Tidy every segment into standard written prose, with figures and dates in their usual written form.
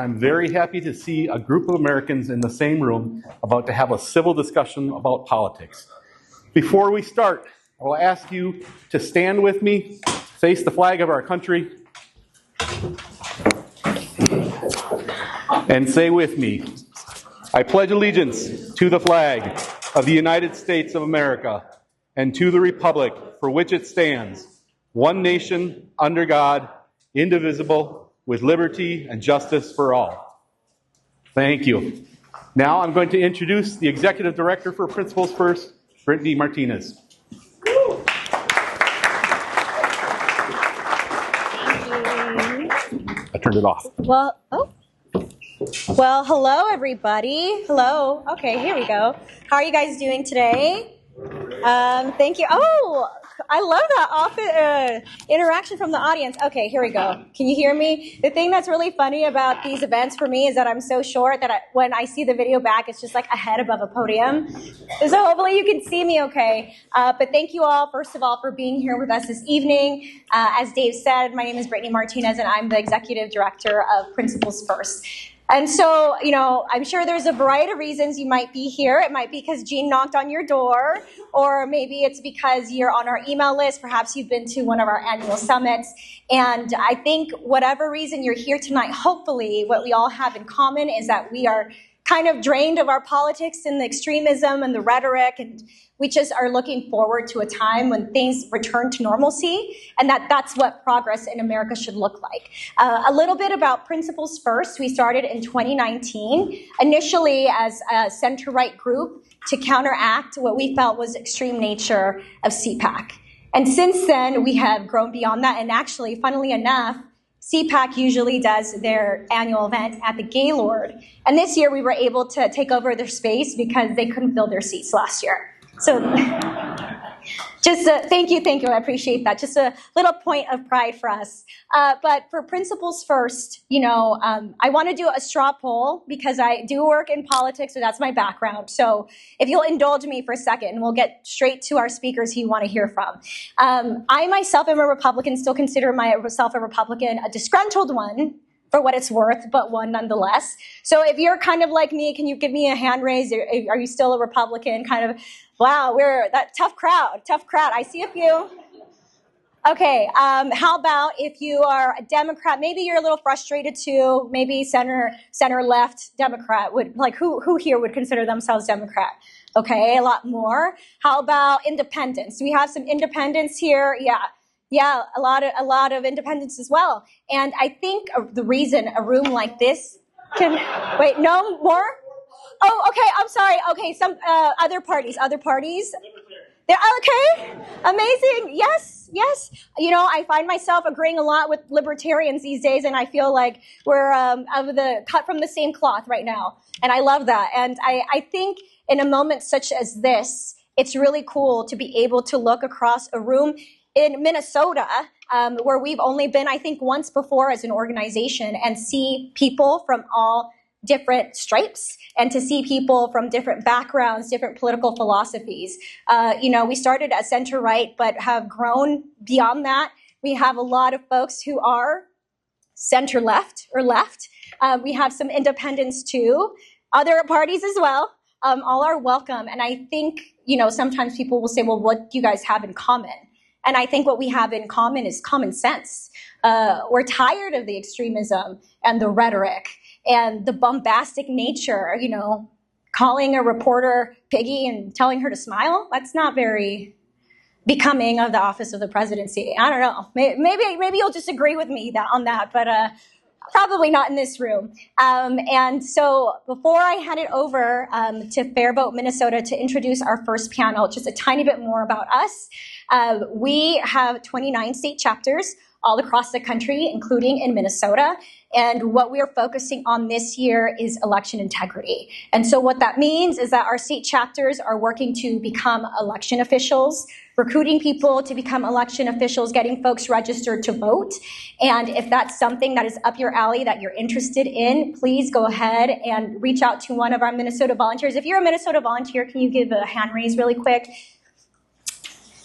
I'm very happy to see a group of Americans in the same room about to have a civil discussion about politics. Before we start, I will ask you to stand with me, face the flag of our country, and say with me, I pledge allegiance to the flag of the United States of America and to the republic for which it stands, one nation, under God, indivisible, with liberty and justice for all. Thank you. Now I'm going to introduce the Executive Director for Principles First, Brittany Martinez. I turned it off. Well, hello, everybody. Hello. Okay, here we go. How are you guys doing today? Thank you. Oh, I love that interaction from the audience. Okay, here we go. Can you hear me? The thing that's really funny about these events for me is that I'm so short that when I see the video back, it's just like a head above a podium. So hopefully you can see me okay. But thank you all, first of all, for being here with us this evening. As Dave said, my name is Brittany Martinez, and I'm the Executive Director of Principles First. And so, I'm sure there's a variety of reasons you might be here. It might be because Jean knocked on your door, or maybe it's because you're on our email list. Perhaps you've been to one of our annual summits. And I think whatever reason you're here tonight, hopefully what we all have in common is that we are kind of drained of our politics and the extremism and the rhetoric, and we just are looking forward to a time when things return to normalcy, and that's what progress in America should look like. A little bit about Principles First. We started in 2019, initially as a center-right group to counteract what we felt was extreme nature of CPAC. And since then, we have grown beyond that, and actually, funnily enough, CPAC usually does their annual event at the Gaylord. And this year we were able to take over their space because they couldn't fill their seats last year. So just thank you. I appreciate that. Just a little point of pride for us. But for Principles First, I want to do a straw poll because I do work in politics, so that's my background. So if you'll indulge me for a second, we'll get straight to our speakers who you want to hear from. I myself am a Republican, still consider myself a Republican, a disgruntled one, for what it's worth, but one nonetheless. So if you're kind of like me, can you give me a hand raise? Are you still a Republican? Kind of, wow, we're that tough crowd. I see a few. Okay, how about if you are a Democrat? Maybe you're a little frustrated too. Maybe center left Democrat would, like, who here would consider themselves Democrat? Okay, a lot more. How about independents? Do we have some independents here? Yeah, a lot of independents as well. And I think the reason a room like this can, wait, no more? Oh, okay, I'm sorry. Okay, some other parties. They're okay, amazing, yes. I find myself agreeing a lot with libertarians these days, and I feel like we're cut from the same cloth right now. And I love that. And I think in a moment such as this, it's really cool to be able to look across a room in Minnesota, where we've only been, I think, once before as an organization, and see people from all different stripes, and to see people from different backgrounds, different political philosophies. We started as center-right, but have grown beyond that. We have a lot of folks who are center-left or left. We have some independents too, other parties as well. All are welcome. And I think, sometimes people will say, well, what do you guys have in common? And I think what we have in common is common sense. We're tired of the extremism and the rhetoric and the bombastic nature, calling a reporter piggy and telling her to smile. That's not very becoming of the office of the presidency. I don't know. Maybe you'll disagree with me on that, but probably not in this room. And so before I hand it over to FairVote Minnesota to introduce our first panel, just a tiny bit more about us. We have 29 state chapters all across the country, including in Minnesota. And what we are focusing on this year is election integrity. And so what that means is that our state chapters are working to become election officials, recruiting people to become election officials, getting folks registered to vote. And if that's something that is up your alley that you're interested in, please go ahead and reach out to one of our Minnesota volunteers. If you're a Minnesota volunteer, can you give a hand raise really quick?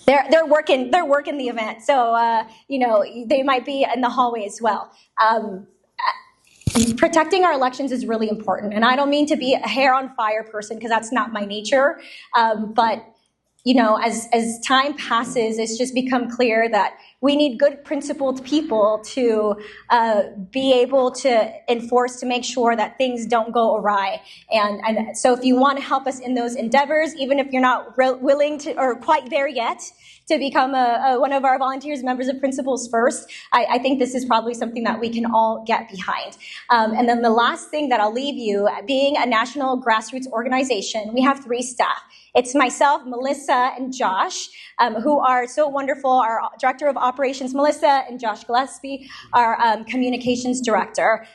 They're working the event, so they might be in the hallway as well. protecting our elections is really important. And I don't mean to be a hair on fire person, because that's not my nature. But as time passes, it's just become clear that we need good principled people to be able to enforce, to make sure that things don't go awry. And so if you want to help us in those endeavors, even if you're not willing to or quite there yet to become one of our volunteers, members of Principles First, I think this is probably something that we can all get behind. And then the last thing that I'll leave you, being a national grassroots organization, we have 3 staff. It's myself, Melissa, and Josh, who are so wonderful. Our Director of Operations, Melissa, and Josh Gillespie, our Communications Director.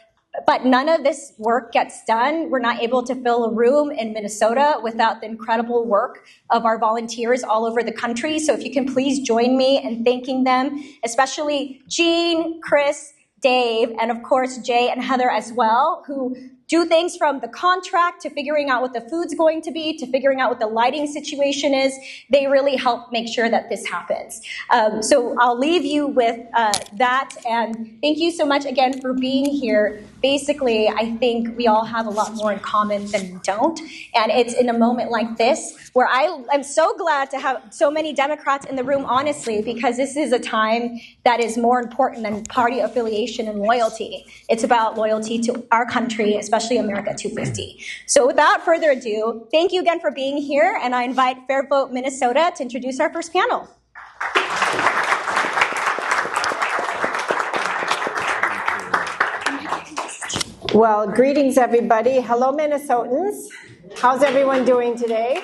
But none of this work gets done. We're not able to fill a room in Minnesota without the incredible work of our volunteers all over the country. So if you can please join me in thanking them, especially Jean, Chris, Dave, and of course Jay and Heather as well, who do things from the contract to figuring out what the food's going to be, to figuring out what the lighting situation is. They really help make sure that this happens. So I'll leave you with that, and thank you so much again for being here. Basically, I think we all have a lot more in common than we don't, and it's in a moment like this where I'm so glad to have so many Democrats in the room, honestly, because this is a time that is more important than party affiliation and loyalty. It's about loyalty to our country, especially America 250. So without further ado, thank you again for being here, and I invite FairVote Minnesota to introduce our first panel. Well, greetings, everybody. Hello, Minnesotans. How's everyone doing today?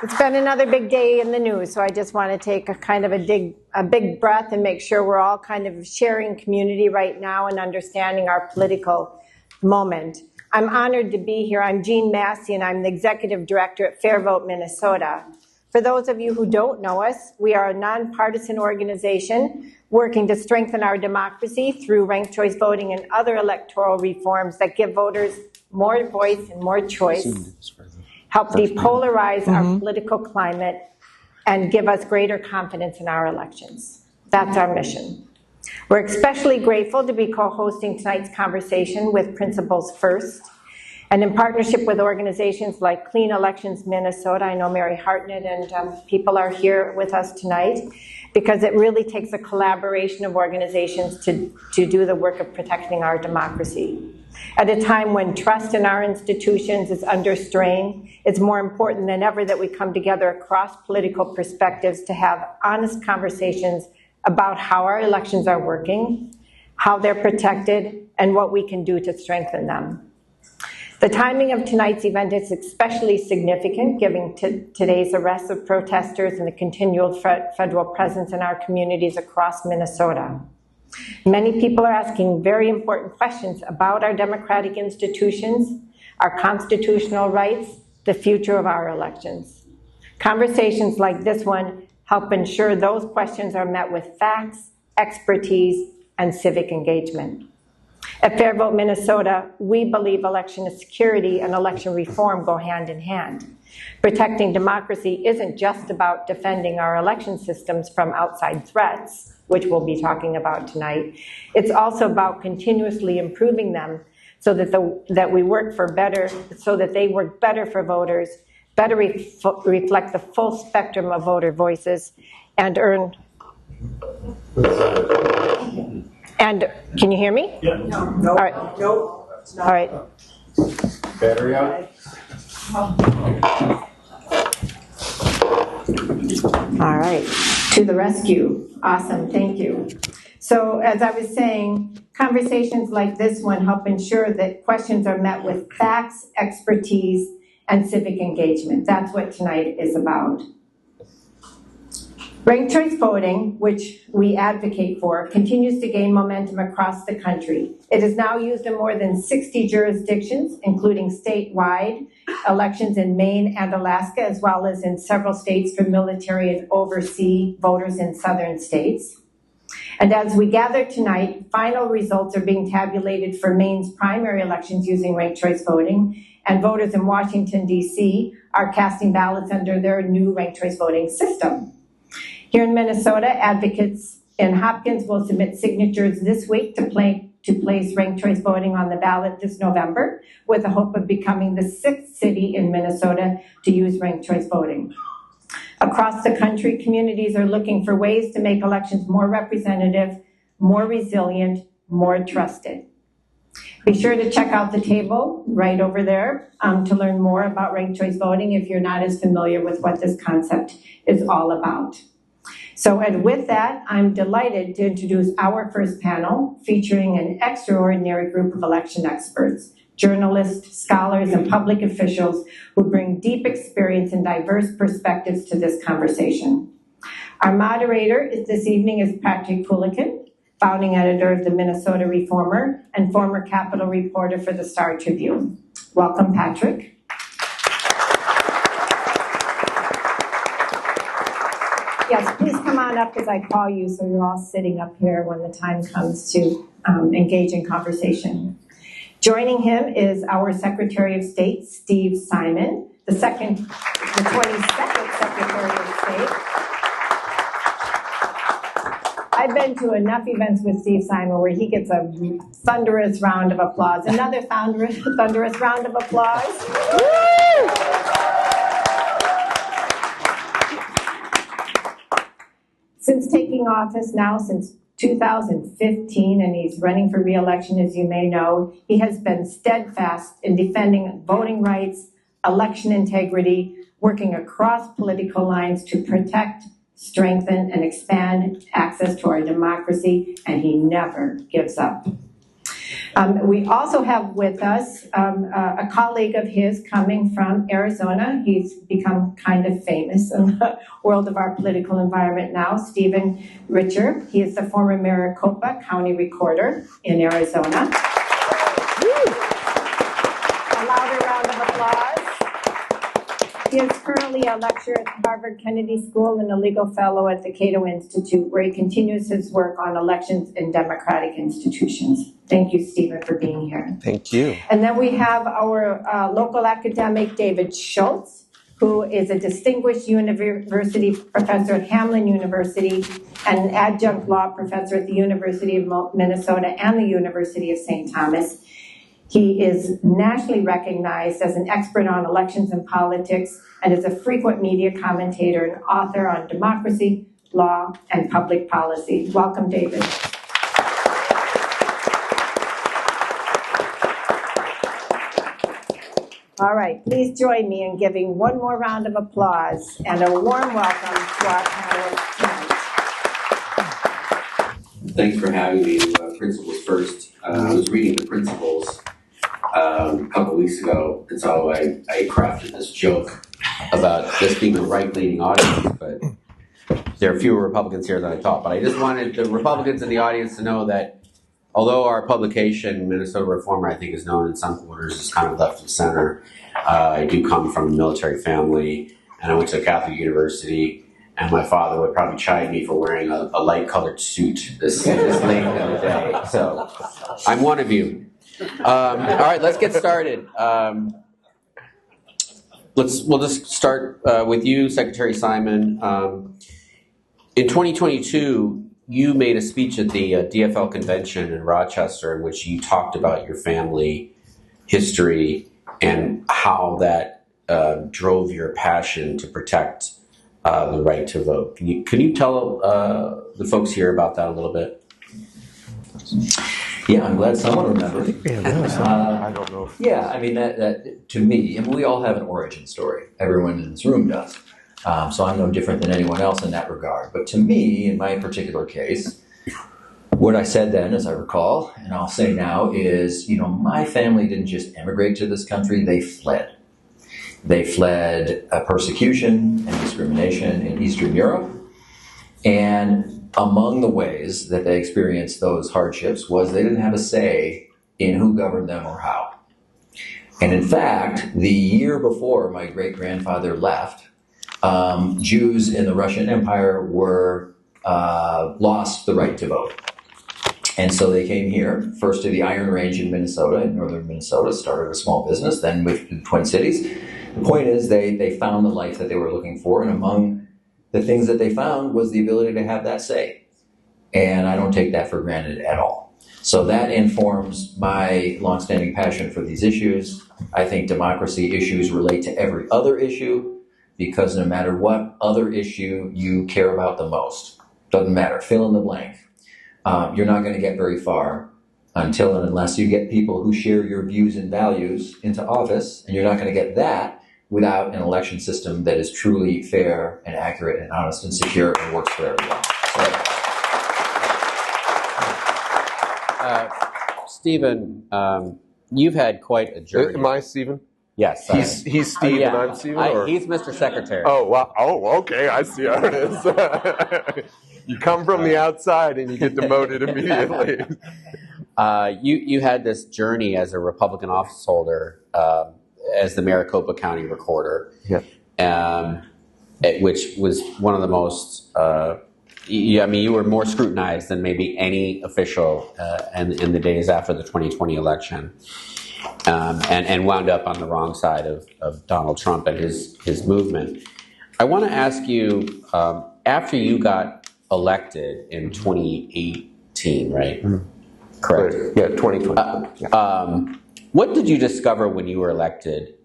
It's been another big day in the news, so I just want to take a big breath and make sure we're all kind of sharing community right now and understanding our political moment. I'm honored to be here. I'm Jean Massey, and I'm the Executive Director at FairVote Minnesota. For those of you who don't know us, we are a nonpartisan organization working to strengthen our democracy through ranked choice voting and other electoral reforms that give voters more voice and more choice, help depolarize our political climate, and give us greater confidence in our elections. That's our mission. We're especially grateful to be co-hosting tonight's conversation with Principles First, and in partnership with organizations like Clean Elections Minnesota. I know Mary Hartnett and people are here with us tonight, because it really takes a collaboration of organizations to do the work of protecting our democracy. At a time when trust in our institutions is under strain, it's more important than ever that we come together across political perspectives to have honest conversations about how our elections are working, how they're protected, and what we can do to strengthen them. The timing of tonight's event is especially significant, given today's arrests of protesters and the continual federal presence in our communities across Minnesota. Many people are asking very important questions about our democratic institutions, our constitutional rights, the future of our elections. Conversations like this one help ensure those questions are met with facts, expertise, and civic engagement. At FairVote Minnesota, we believe election security and election reform go hand in hand. Protecting democracy isn't just about defending our election systems from outside threats, which we'll be talking about tonight. It's also about continuously improving them so that we work for better, so that they work better for voters, better reflect the full spectrum of voter voices, and earn. And can you hear me? Yeah. No. All right. No. All right. Battery out. All right. To the rescue. Awesome. Thank you. So as I was saying, conversations like this one help ensure that questions are met with facts, expertise, and civic engagement. That's what tonight is about. Ranked choice voting, which we advocate for, continues to gain momentum across the country. It is now used in more than 60 jurisdictions, including statewide elections in Maine and Alaska, as well as in several states for military and overseas voters in southern states. And as we gather tonight, final results are being tabulated for Maine's primary elections using ranked choice voting, and voters in Washington, D.C. are casting ballots under their new ranked choice voting system. Here in Minnesota, advocates in Hopkins will submit signatures this week to to place ranked choice voting on the ballot this November with the hope of becoming the 6th city in Minnesota to use ranked choice voting. Across the country, communities are looking for ways to make elections more representative, more resilient, more trusted. Be sure to check out the table right over there to learn more about ranked choice voting if you're not as familiar with what this concept is all about. So, and with that, I'm delighted to introduce our first panel featuring an extraordinary group of election experts, journalists, scholars, and public officials who bring deep experience and diverse perspectives to this conversation. Our moderator this evening is Patrick Coolican, founding editor of the Minnesota Reformer and former Capitol reporter for the Star Tribune. Welcome, Patrick. Yes, please come on up as I call you so you're all sitting up here when the time comes to engage in conversation. Joining him is our Secretary of State, Steve Simon, the 22nd Secretary of State. I've been to enough events with Steve Simon where he gets a thunderous round of applause. Another thunderous round of applause. Woo! Since taking office now, since 2015, and he's running for re-election, as you may know, he has been steadfast in defending voting rights, election integrity, working across political lines to protect, strengthen, and expand access to our democracy, and he never gives up. We also have with us a colleague of his coming from Arizona. He's become kind of famous in the world of our political environment now, Stephen Richer. He is the former Maricopa County Recorder in Arizona. A louder round of applause. He is currently a lecturer at Harvard Kennedy School and a legal fellow at the Cato Institute, where he continues his work on elections and democratic institutions. Thank you, Stephen, for being here. Thank you. And then we have our local academic, David Schultz, who is a distinguished university professor at Hamline University and an adjunct law professor at the University of Minnesota and the University of St. Thomas. He is nationally recognized as an expert on elections and politics and is a frequent media commentator and author on democracy, law, and public policy. Welcome, David. All right, please join me in giving one more round of applause and a warm welcome to our panelists tonight. Thanks for having me. Principles first. I was reading the principles a couple weeks ago, and so I crafted this joke about this being a right-leaning audience, but there are fewer Republicans here than I thought. But I just wanted the Republicans in the audience to know that although our publication, Minnesota Reformer, I think is known in some quarters as kind of left of center, I do come from a military family, and I went to a Catholic university, and my father would probably chide me for wearing a light-colored suit this late in the day. So I'm one of you. All right, let's get started. We'll just start with you, Secretary Simon. In 2022, you made a speech at the DFL convention in Rochester in which you talked about your family history and how that drove your passion to protect the right to vote. Can you tell the folks here about that a little bit? Yeah, I'm glad someone remembered. I don't know. Yeah, I mean, that to me, and we all have an origin story. Everyone in this room does. So I'm no different than anyone else in that regard. But to me, in my particular case, what I said then, as I recall, and I'll say now, is, my family didn't just emigrate to this country, they fled. They fled persecution and discrimination in Eastern Europe. And among the ways that they experienced those hardships was they didn't have a say in who governed them or how. And in fact, the year before my great-grandfather left, Jews in the Russian Empire lost the right to vote. And so they came here, first to the Iron Range in Minnesota, in northern Minnesota, started a small business, then with the Twin Cities. The point is they found the life that they were looking for, and among the things that they found was the ability to have that say. And I don't take that for granted at all. So that informs my longstanding passion for these issues. I think democracy issues relate to every other issue, because no matter what other issue you care about the most, doesn't matter, fill in the blank, you're not going to get very far until and unless you get people who share your views and values into office, and you're not going to get that without an election system that is truly fair and accurate and honest and secure and works for everyone. Stephen, you've had quite a journey. Am I Stephen? Yes. He's Steve and I'm Stephen? Or? He's Mr. Secretary. Oh, wow. Oh, okay. I see how it is. You come from the outside and you get demoted immediately. You had this journey as a Republican office holder, as the Maricopa County recorder, which was one of the most, you were more scrutinized than maybe any official in the days after the 2020 election, and wound up on the wrong side of Donald Trump and his movement. I want to ask you, after you got elected in 2018, right? Mm-hmm. Correct. Yeah, 2020. What did you discover when you were elected?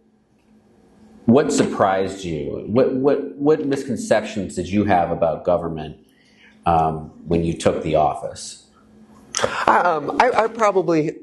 What surprised you? What misconceptions did you have about government when you took the office? I probably,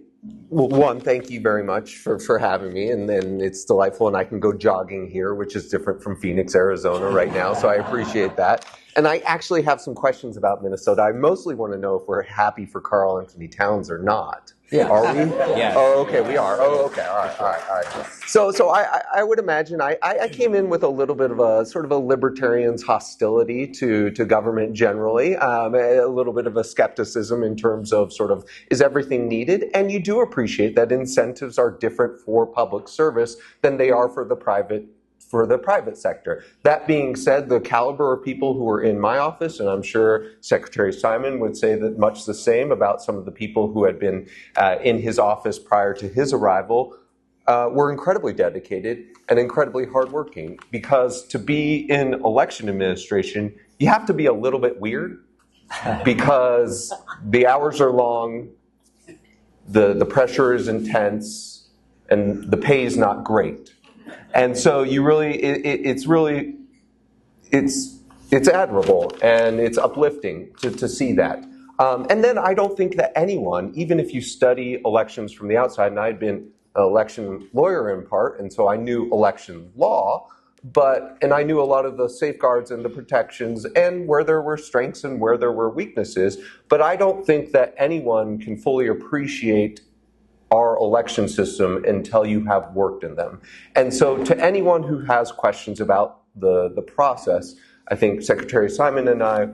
one, thank you very much for having me, and then it's delightful, and I can go jogging here, which is different from Phoenix, Arizona right now, so I appreciate that. And I actually have some questions about Minnesota. I mostly want to know if we're happy for Karl Anthony Towns or not. Yeah. Are we? Yeah. Oh, okay, we are. Oh, okay, all right. So I would imagine I came in with a little bit of a sort of a libertarian's hostility to government generally, a little bit of a skepticism in terms of sort of, is everything needed? And you do appreciate that incentives are different for public service than they are for the private sector. That being said, the caliber of people who are in my office, and I'm sure Secretary Simon would say that much the same about some of the people who had been in his office prior to his arrival, were incredibly dedicated and incredibly hardworking. Because to be in election administration, you have to be a little bit weird, because the hours are long, the pressure is intense, and the pay is not great. And so you really, it's admirable and it's uplifting to see that. And then I don't think that anyone, even if you study elections from the outside, and I'd been an election lawyer in part, and so I knew election law, and I knew a lot of the safeguards and the protections and where there were strengths and where there were weaknesses, but I don't think that anyone can fully appreciate our election system until you have worked in them. And so to anyone who has questions about the process, I think Secretary Simon and I,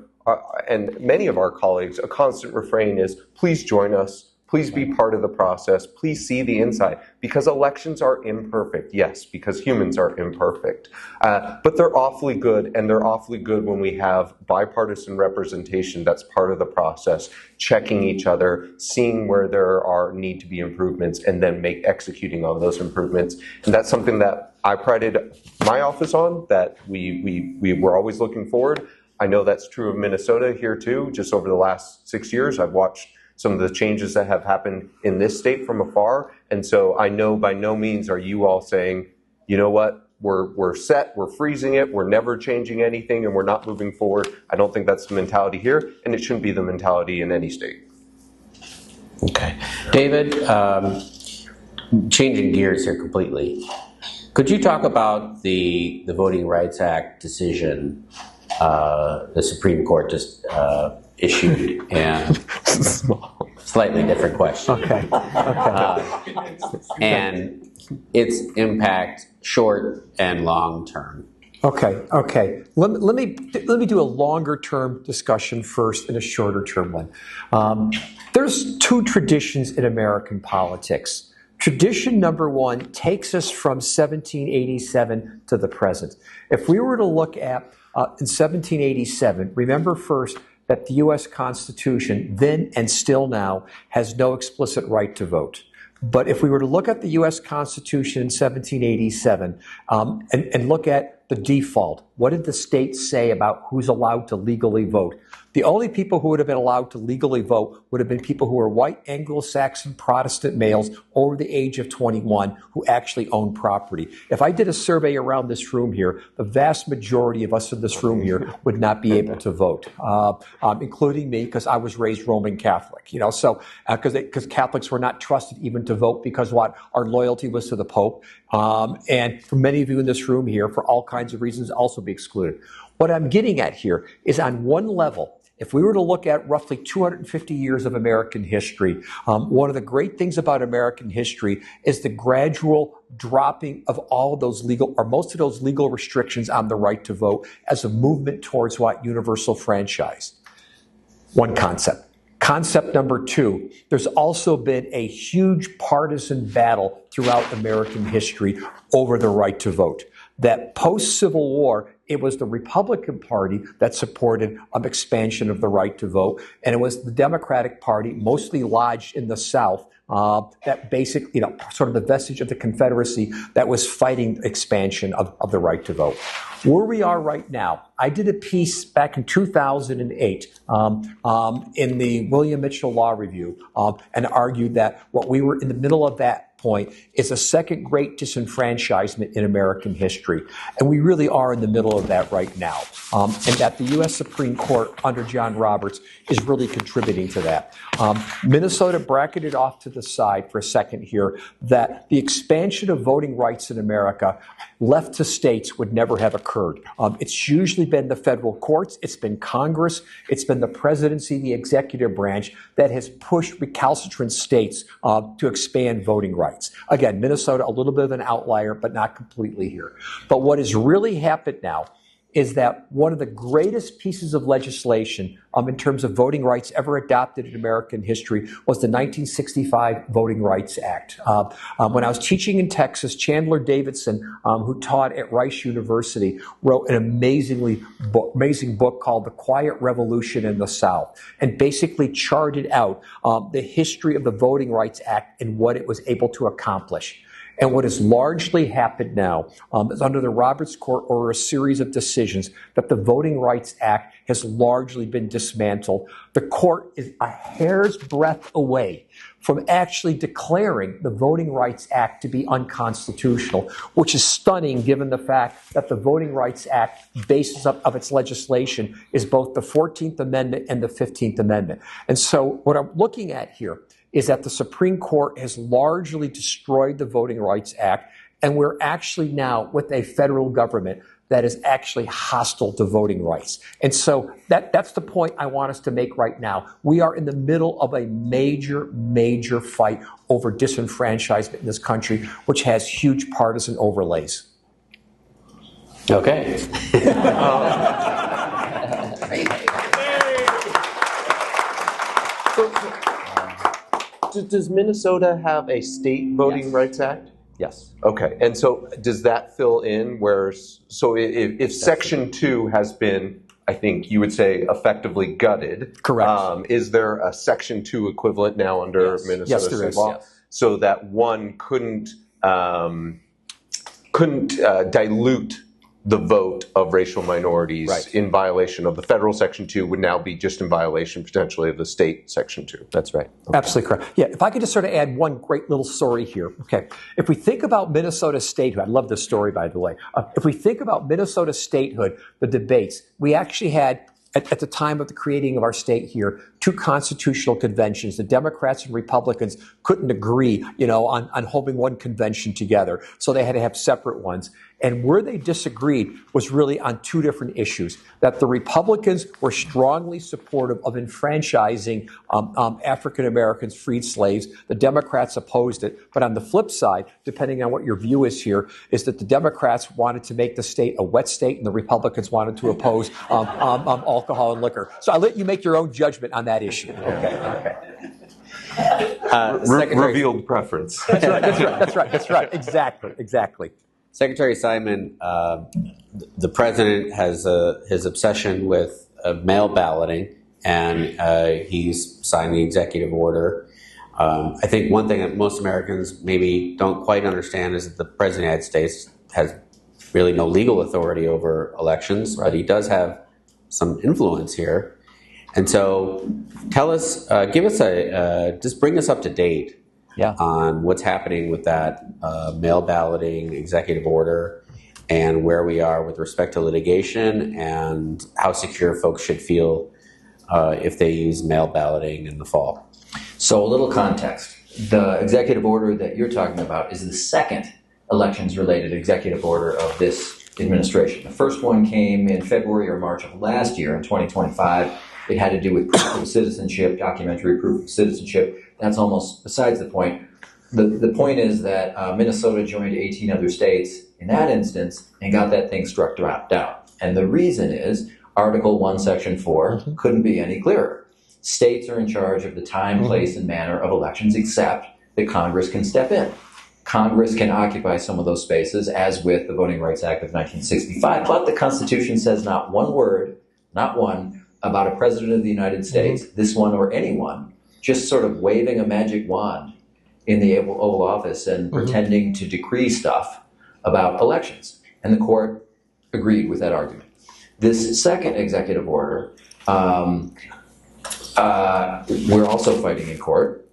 and many of our colleagues, a constant refrain is, please join us, please be part of the process, please see the inside, because elections are imperfect, yes, because humans are imperfect. But they're awfully good, and they're awfully good when we have bipartisan representation that's part of the process, checking each other, seeing where there need to be improvements, and then executing on those improvements. And that's something that I prided my office on, that we were always looking forward. I know that's true of Minnesota here too. Just over the last 6 years, I've watched some of the changes that have happened in this state from afar. And so I know by no means are you all saying, you know what, we're set, we're freezing it, we're never changing anything, and we're not moving forward. I don't think that's the mentality here, and it shouldn't be the mentality in any state. Okay. David, changing gears here completely. Could you talk about the Voting Rights Act decision the Supreme Court just issued, and slightly different question. Okay. And its impact, short and long term. Okay. Let me do a longer term discussion first and a shorter term one. There's two traditions in American politics. Tradition number one takes us from 1787 to the present. If we were to look at in 1787, remember first that the U.S. Constitution, then and still now, has no explicit right to vote. But if we were to look at the U.S. Constitution in 1787 and look at at the default, what did the state say about who's allowed to legally vote? The only people who would have been allowed to legally vote would have been people who were white Anglo-Saxon Protestant males over the age of 21 who actually owned property. If I did a survey around this room here, the vast majority of us in this room here would not be able to vote, including me, because I was raised Roman Catholic. So because Catholics were not trusted even to vote because our loyalty was to the Pope, and for many of you in this room here, for all kinds of reasons, also be excluded. What I'm getting at here is on one level, if we were to look at roughly 250 years of American history, one of the great things about American history is the gradual dropping of all of those legal, or most of those legal restrictions on the right to vote as a movement towards universal franchise. One concept. Concept number two, there's also been a huge partisan battle throughout American history over the right to vote. That post-Civil War, it was the Republican Party that supported expansion of the right to vote, and it was the Democratic Party, mostly lodged in the South, that basically, sort of the vestige of the Confederacy that was fighting expansion of the right to vote. Where we are right now, I did a piece back in 2008 in the William Mitchell Law Review and argued that what we were in the middle of that point is a second great disenfranchisement in American history. And we really are in the middle of that right now. And that the U.S. Supreme Court under John Roberts is really contributing to that. Minnesota bracketed off to the side for a second here that the expansion of voting rights in America left to states would never have occurred. It's usually been the federal courts, it's been Congress, it's been the presidency, the executive branch that has pushed recalcitrant states to expand voting rights. Again, Minnesota, a little bit of an outlier, but not completely here. But what has really happened now is that one of the greatest pieces of legislation in terms of voting rights ever adopted in American history was the 1965 Voting Rights Act. When I was teaching in Texas, Chandler Davidson, who taught at Rice University, wrote an amazing book called The Quiet Revolution in the South, and basically charted out the history of the Voting Rights Act and what it was able to accomplish. And what has largely happened now is under the Roberts Court or a series of decisions that the Voting Rights Act has largely been dismantled. The court is a hair's breadth away from actually declaring the Voting Rights Act to be unconstitutional, which is stunning given the fact that the Voting Rights Act basis of its legislation is both the 14th Amendment and the 15th Amendment. And so what I'm looking at here is that the Supreme Court has largely destroyed the Voting Rights Act, and we're actually now with a federal government that is actually hostile to voting rights. And so that's the point I want us to make right now. We are in the middle of a major, major fight over disenfranchisement in this country, which has huge partisan overlays. Okay. Does Minnesota have a state Voting Rights Act? Yes. Okay, and so does that fill in so if Section 2 has been, I think you would say, effectively gutted? Correct. Is there a Section 2 equivalent now under Minnesota state law? Yes. So that one couldn't dilute the vote of racial minorities in violation of the federal Section 2 would now be just in violation potentially of the state Section 2. That's right. Okay. Absolutely correct. Yeah, if I could just sort of add one great little story here. Okay. If we think about Minnesota statehood, I love this story, by the way. If we think about Minnesota statehood, the debates, we actually had, at the time of the creating of our state here, two constitutional conventions. The Democrats and Republicans couldn't agree, on holding one convention together. So they had to have separate ones. And where they disagreed was really on two different issues. That the Republicans were strongly supportive of enfranchising African Americans, freed slaves. The Democrats opposed it. But on the flip side, depending on what your view is here, is that the Democrats wanted to make the state a wet state and the Republicans wanted to oppose alcohol and liquor. So I'll let you make your own judgment on that issue. Okay. Revealed preference. That's right. Exactly. Secretary Simon, the president has his obsession with mail balloting, and he's signed the executive order. I think one thing that most Americans maybe don't quite understand is that the president of the United States has really no legal authority over elections, but he does have some influence here. And so tell us, give us just bring us up to date on what's happening with that mail balloting executive order and where we are with respect to litigation and how secure folks should feel if they use mail balloting in the fall. So a little context. The executive order that you're talking about is the second elections-related executive order of this administration. The first one came in February or March of last year in 2025. It had to do with proof of citizenship, documentary proof of citizenship. That's almost besides the point. The point is that Minnesota joined 18 other states in that instance and got that thing struck down. And the reason is Article 1, Section 4 couldn't be any clearer. States are in charge of the time, place, and manner of elections, except that Congress can step in. Congress can occupy some of those spaces, as with the Voting Rights Act of 1965, but the Constitution says not one word, not one, about a president of the United States, this one or anyone, just sort of waving a magic wand in the Oval Office and pretending to decree stuff about elections. And the court agreed with that argument. This second executive order, we're also fighting in court.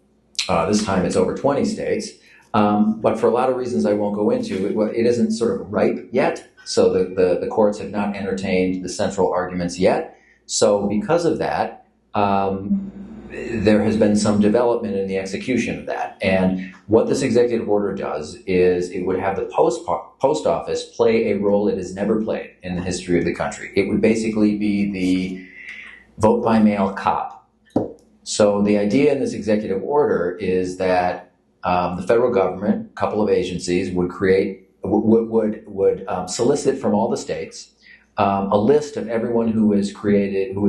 This time it's over 20 states. But for a lot of reasons I won't go into, it isn't sort of ripe yet. So the courts have not entertained the central arguments yet. So because of that, there has been some development in the execution of that. And what this executive order does is it would have the post office play a role it has never played in the history of the country. It would basically be the vote by mail cop. So the idea in this executive order is that the federal government, a couple of agencies, would solicit from all the states a list of everyone who has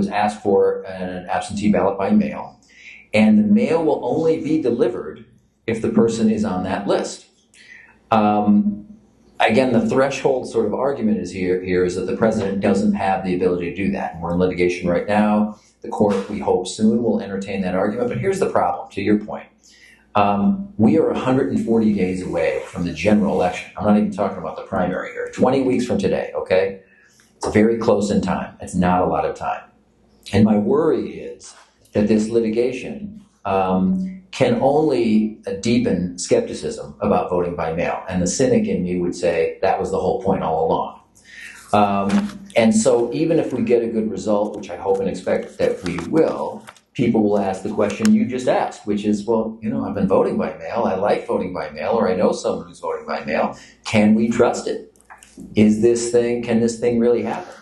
asked for an absentee ballot by mail, and the mail will only be delivered if the person is on that list. Again, the threshold sort of argument is here is that the president doesn't have the ability to do that. And we're in litigation right now. The court, we hope soon, will entertain that argument. But here's the problem, to your point. We are 140 days away from the general election. I'm not even talking about the primary here. 20 weeks from today, okay? It's very close in time. It's not a lot of time. And my worry is that this litigation can only deepen skepticism about voting by mail. And the cynic in me would say that was the whole point all along. And so even if we get a good result, which I hope and expect that we will, people will ask the question you just asked, which is, well, I've been voting by mail. I like voting by mail, or I know someone who's voting by mail. Can we trust it? Can this thing really happen?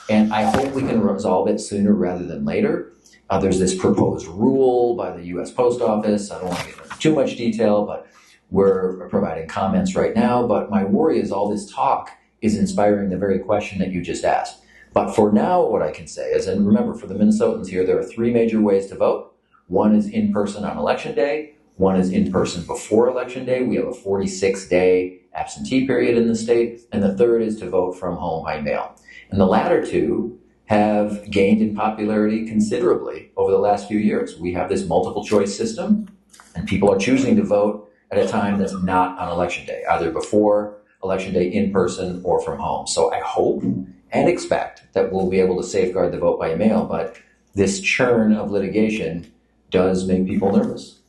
And I hope we can resolve it sooner rather than later. There's this proposed rule by the U.S. Post Office. I don't want to get into too much detail, but we're providing comments right now. But my worry is all this talk is inspiring the very question that you just asked. But for now, what I can say is, and remember, for the Minnesotans here, there are three major ways to vote. One is in person on Election Day. One is in person before Election Day. We have a 46-day absentee period in the state. And the third is to vote from home by mail. And the latter two have gained in popularity considerably over the last few years. We have this multiple choice system, and people are choosing to vote at a time that's not on Election Day, either before Election Day in person or from home. So I hope and expect that we'll be able to safeguard the vote by mail, but this churn of litigation does make people nervous.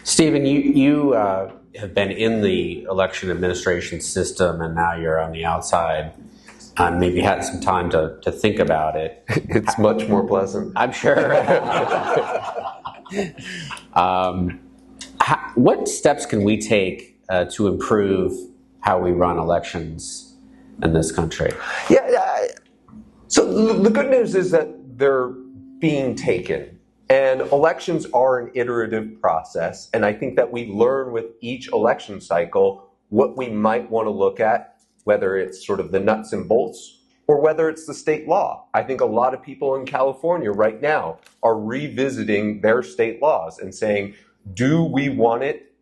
Stephen, you have been in the election administration system, and now you're on the outside. Maybe had some time to think about it. It's much more pleasant. I'm sure. What steps can we take to improve how we run elections in this country? So the good news is that they're being taken. And elections are an iterative process. And I think that we learn with each election cycle what we might want to look at, whether it's sort of the nuts and bolts or whether it's the state law. I think a lot of people in California right now are revisiting their state laws and saying, do we want it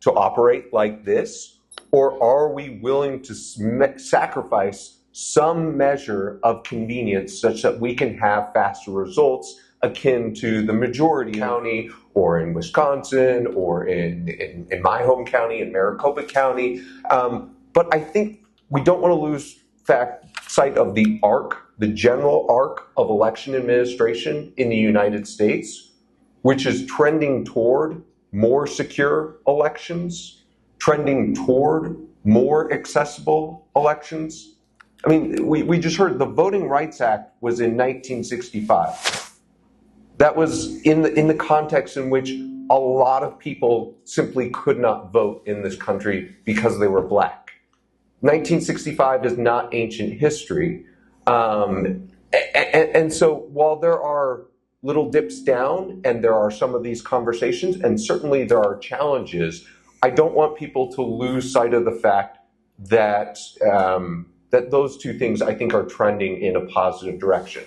to operate like this? Or are we willing to sacrifice some measure of convenience such that we can have faster results akin to the majority county or in Wisconsin or in my home county, in Maricopa County? But I think we don't want to lose sight of the arc, the general arc of election administration in the United States, which is trending toward more secure elections, trending toward more accessible elections. I mean, we just heard the Voting Rights Act was in 1965. That was in the context in which a lot of people simply could not vote in this country because they were black. 1965 is not ancient history. And so while there are little dips down and there are some of these conversations, and certainly there are challenges, I don't want people to lose sight of the fact that that those two things, I think, are trending in a positive direction.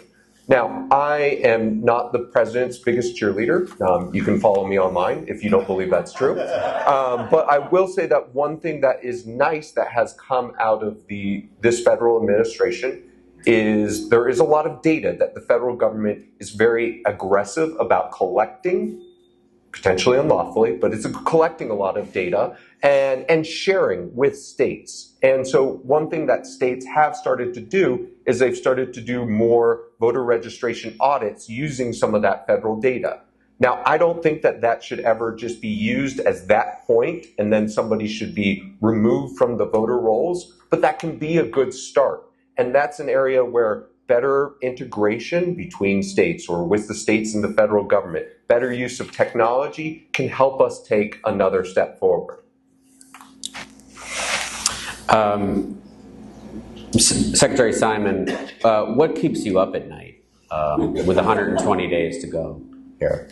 Now, I am not the president's biggest cheerleader. You can follow me online if you don't believe that's true. But I will say that one thing that is nice that has come out of this federal administration is there is a lot of data that the federal government is very aggressive about collecting, potentially unlawfully, but it's collecting a lot of data and sharing with states. And so one thing that states have started to do is they've started to do more voter registration audits using some of that federal data. Now, I don't think that that should ever just be used as that point and then somebody should be removed from the voter rolls, but that can be a good start. And that's an area where better integration between states or with the states and the federal government, better use of technology can help us take another step forward. Secretary Simon, what keeps you up at night with 120 days to go here?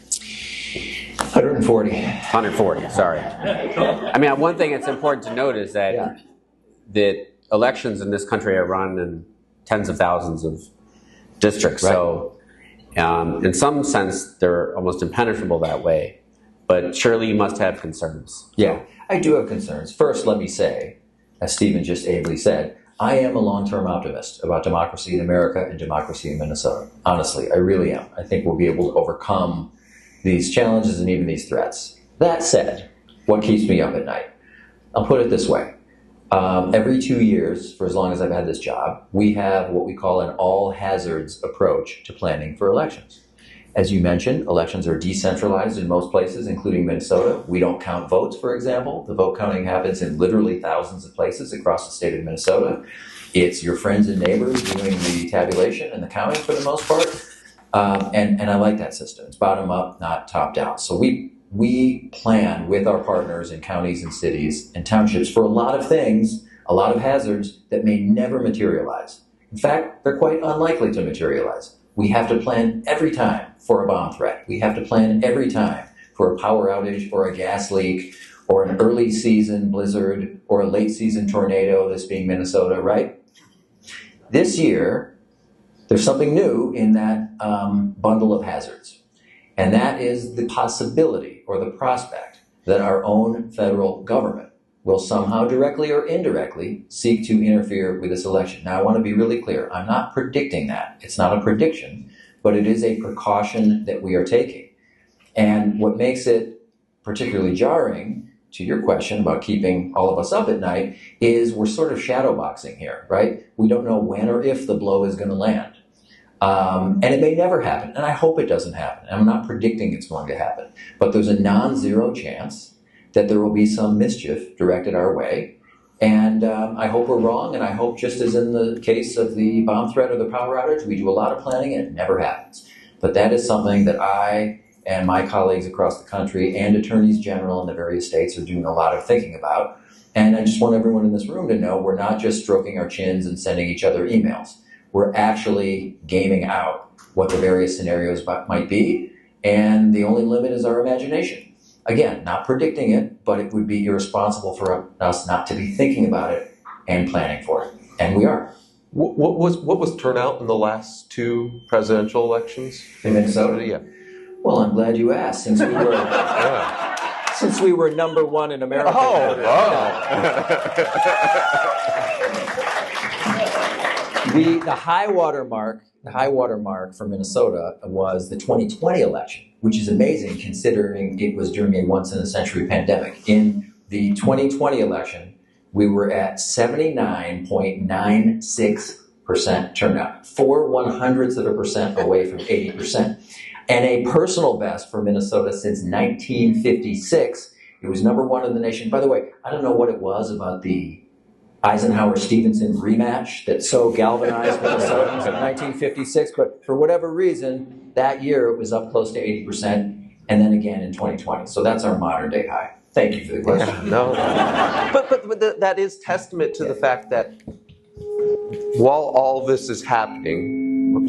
140. 140, sorry. I mean, one thing that's important to note is that that elections in this country are run in tens of thousands of districts. Right. So in some sense, they're almost impenetrable that way. But surely you must have concerns. Yeah, I do have concerns. First, let me say, as Stephen just ably said, I am a long-term optimist about democracy in America and democracy in Minnesota. Honestly, I really am. I think we'll be able to overcome these challenges and even these threats. That said, what keeps me up at night? I'll put it this way. Every 2 years, for as long as I've had this job, we have what we call an all-hazards approach to planning for elections. As you mentioned, elections are decentralized in most places, including Minnesota. We don't count votes, for example. The vote counting happens in literally thousands of places across the state of Minnesota. It's your friends and neighbors doing the tabulation and the counting for the most part. And I like that system. It's bottom up, not top down. So we plan with our partners in counties and cities and townships for a lot of things, a lot of hazards that may never materialize. In fact, they're quite unlikely to materialize. We have to plan every time for a bomb threat. We have to plan every time for a power outage or a gas leak or an early season blizzard or a late season tornado, this being Minnesota, right? This year, there's something new in that bundle of hazards. And that is the possibility or the prospect that our own federal government will somehow directly or indirectly seek to interfere with this election. Now, I want to be really clear. I'm not predicting that. It's not a prediction, but it is a precaution that we are taking. And what makes it particularly jarring to your question about keeping all of us up at night is we're sort of shadowboxing here, right? We don't know when or if the blow is going to land. And it may never happen, and I hope it doesn't happen. I'm not predicting it's going to happen, but there's a non-zero chance that there will be some mischief directed our way. And I hope we're wrong, and I hope, just as in the case of the bomb threat or the power outage, we do a lot of planning and it never happens. But that is something that I and my colleagues across the country and attorneys general in the various states are doing a lot of thinking about. And I just want everyone in this room to know we're not just stroking our chins and sending each other emails. We're actually gaming out what the various scenarios might be, and the only limit is our imagination. Again, not predicting it, but it would be irresponsible for us not to be thinking about it and planning for it. And we are. What was turnout in the last two presidential elections in Minnesota? Yeah. Well, I'm glad you asked, since we were number one in America. The high water mark for Minnesota was the 2020 election, which is amazing considering it was during a once-in-a-century pandemic. In the 2020 election, we were at 79.96% turnout, 0.04% away from 80%. And a personal best for Minnesota since 1956. It was number one in the nation. By the way, I don't know what it was about the Eisenhower-Stevenson rematch that so galvanized Minnesotans in 1956, but for whatever reason, that year it was up close to 80%, and then again in 2020. So that's our modern day high. Thank you for the question. Yeah, no, but that is testament to the fact that while all this is happening,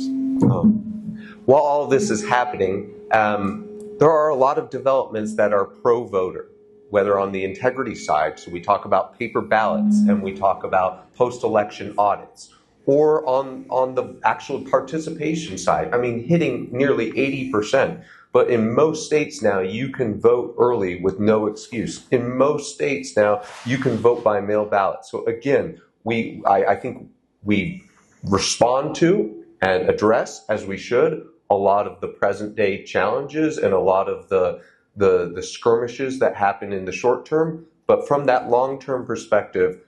there are a lot of developments that are pro-voter, whether on the integrity side, so we talk about paper ballots and we talk about post-election audits, or on the actual participation side, I mean, hitting nearly 80%. But in most states now, you can vote early with no excuse. In most states now, you can vote by mail ballot. So again, I think we respond to and address, as we should, a lot of the present day challenges and a lot of the skirmishes that happen in the short term. But from that long-term perspective,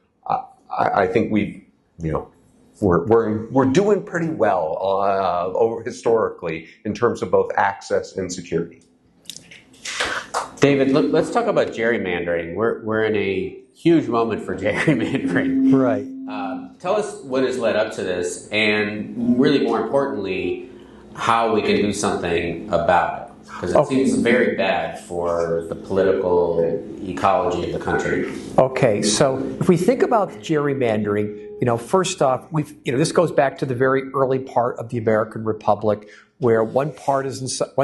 I think we're doing pretty well historically in terms of both access and security. David, let's talk about gerrymandering. We're in a huge moment for gerrymandering. Right. Tell us what has led up to this, and really more importantly, how we can do something about it. Because it seems very bad for the political ecology of the country. Okay, so if we think about gerrymandering, first off, this goes back to the very early part of the American Republic, where one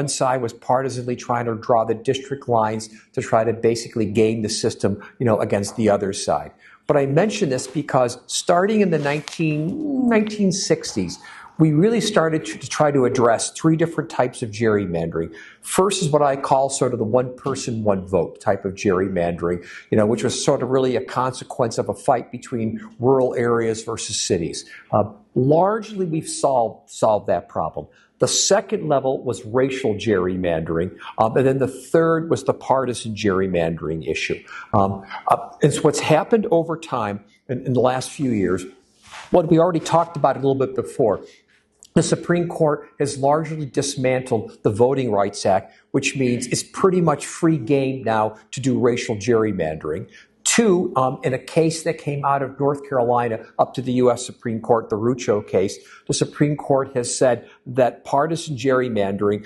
side was partisanly trying to draw the district lines to try to basically game the system, against the other side. But I mention this because starting in the 1960s, we really started to try to address three different types of gerrymandering. First is what I call sort of the one person, one vote type of gerrymandering, which was sort of really a consequence of a fight between rural areas versus cities. Largely, we've solved that problem. The second level was racial gerrymandering, and then the third was the partisan gerrymandering issue. And so what's happened over time in the last few years, what we already talked about a little bit before, the Supreme Court has largely dismantled the Voting Rights Act, which means it's pretty much free game now to do racial gerrymandering. Two, in a case that came out of North Carolina up to the U.S. Supreme Court, the Rucho case, the Supreme Court has said that partisan gerrymandering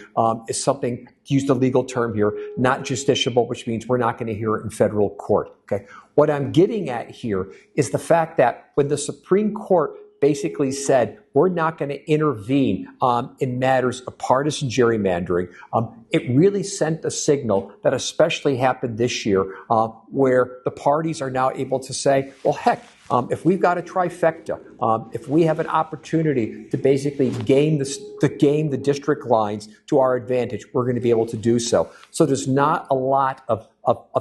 is something, to use the legal term here, not justiciable, which means we're not going to hear it in federal court. Okay. What I'm getting at here is the fact that when the Supreme Court basically said we're not going to intervene in matters of partisan gerrymandering, it really sent a signal that especially happened this year where the parties are now able to say, well, heck, if we've got a trifecta, if we have an opportunity to basically game the district lines to our advantage, we're going to be able to do so. So there's not a lot of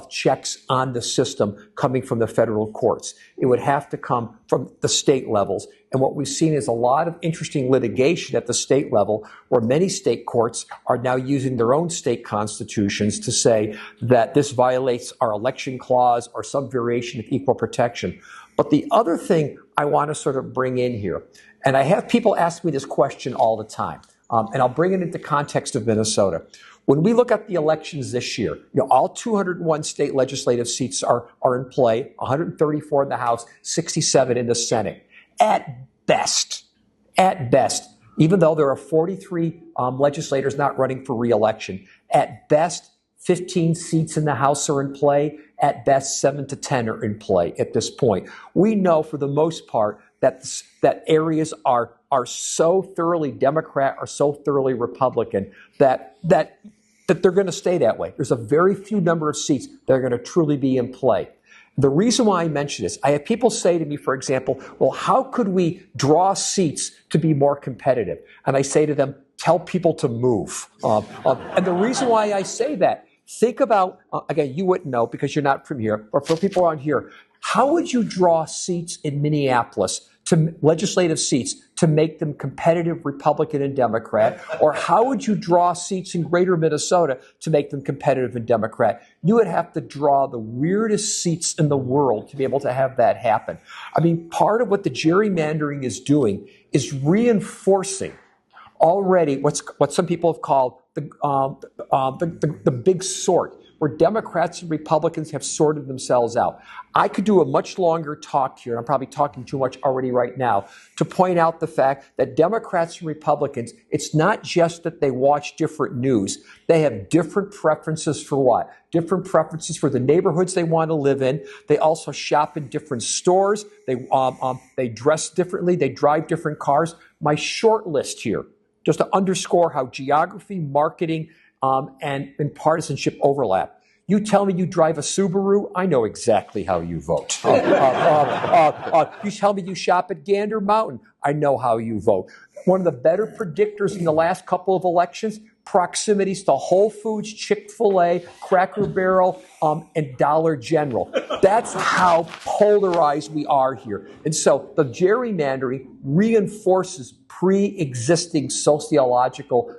checks on the system coming from the federal courts. It would have to come from the state levels. And what we've seen is a lot of interesting litigation at the state level where many state courts are now using their own state constitutions to say that this violates our election clause or some variation of equal protection. But the other thing I want to sort of bring in here, and I have people ask me this question all the time, and I'll bring it into context of Minnesota. When we look at the elections this year, all 201 state legislative seats are in play, 134 in the House, 67 in the Senate. At best, even though there are 43 legislators not running for re-election, at best, 15 seats in the House are in play. At best, 7 to 10 are in play at this point. We know for the most part that areas are so thoroughly Democrat or so thoroughly Republican that they're going to stay that way. There's a very few number of seats that are going to truly be in play. The reason why I mention this, I have people say to me, for example, well, how could we draw seats to be more competitive? And I say to them, tell people to move. And the reason why I say that, think about, again, you wouldn't know because you're not from here, but for people around here, how would you draw seats in Minneapolis, to legislative seats, to make them competitive Republican and Democrat? Or how would you draw seats in greater Minnesota to make them competitive and Democrat? You would have to draw the weirdest seats in the world to be able to have that happen. I mean, part of what the gerrymandering is doing is reinforcing already what some people have called the big sort, where Democrats and Republicans have sorted themselves out. I could do a much longer talk here, and I'm probably talking too much already right now, to point out the fact that Democrats and Republicans, it's not just that they watch different news. They have different preferences for what? Different preferences for the neighborhoods they want to live in. They also shop in different stores. They dress differently. They drive different cars. My short list here, just to underscore how geography, marketing, and partisanship overlap. You tell me you drive a Subaru, I know exactly how you vote. You tell me you shop at Gander Mountain, I know how you vote. One of the better predictors in the last couple of elections, proximities to Whole Foods, Chick-fil-A, Cracker Barrel, and Dollar General. That's how polarized we are here. And so the gerrymandering reinforces pre-existing sociological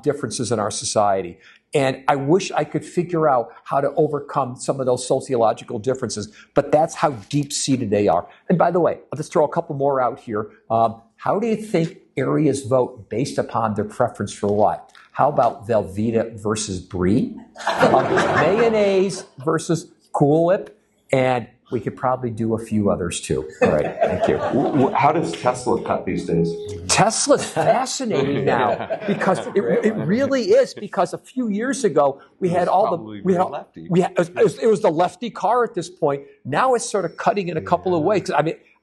differences in our society. And I wish I could figure out how to overcome some of those sociological differences, but that's how deep-seated they are. And by the way, I'll just throw a couple more out here. How do you think areas vote based upon their preference for what? How about Velveeta versus Brie? Mayonnaise versus Cool Whip? And we could probably do a few others too. All right, thank you. How does Tesla cut these days? Tesla's fascinating now because it really is, because a few years ago we had it was the lefty car at this point. Now it's sort of cutting in a couple of ways.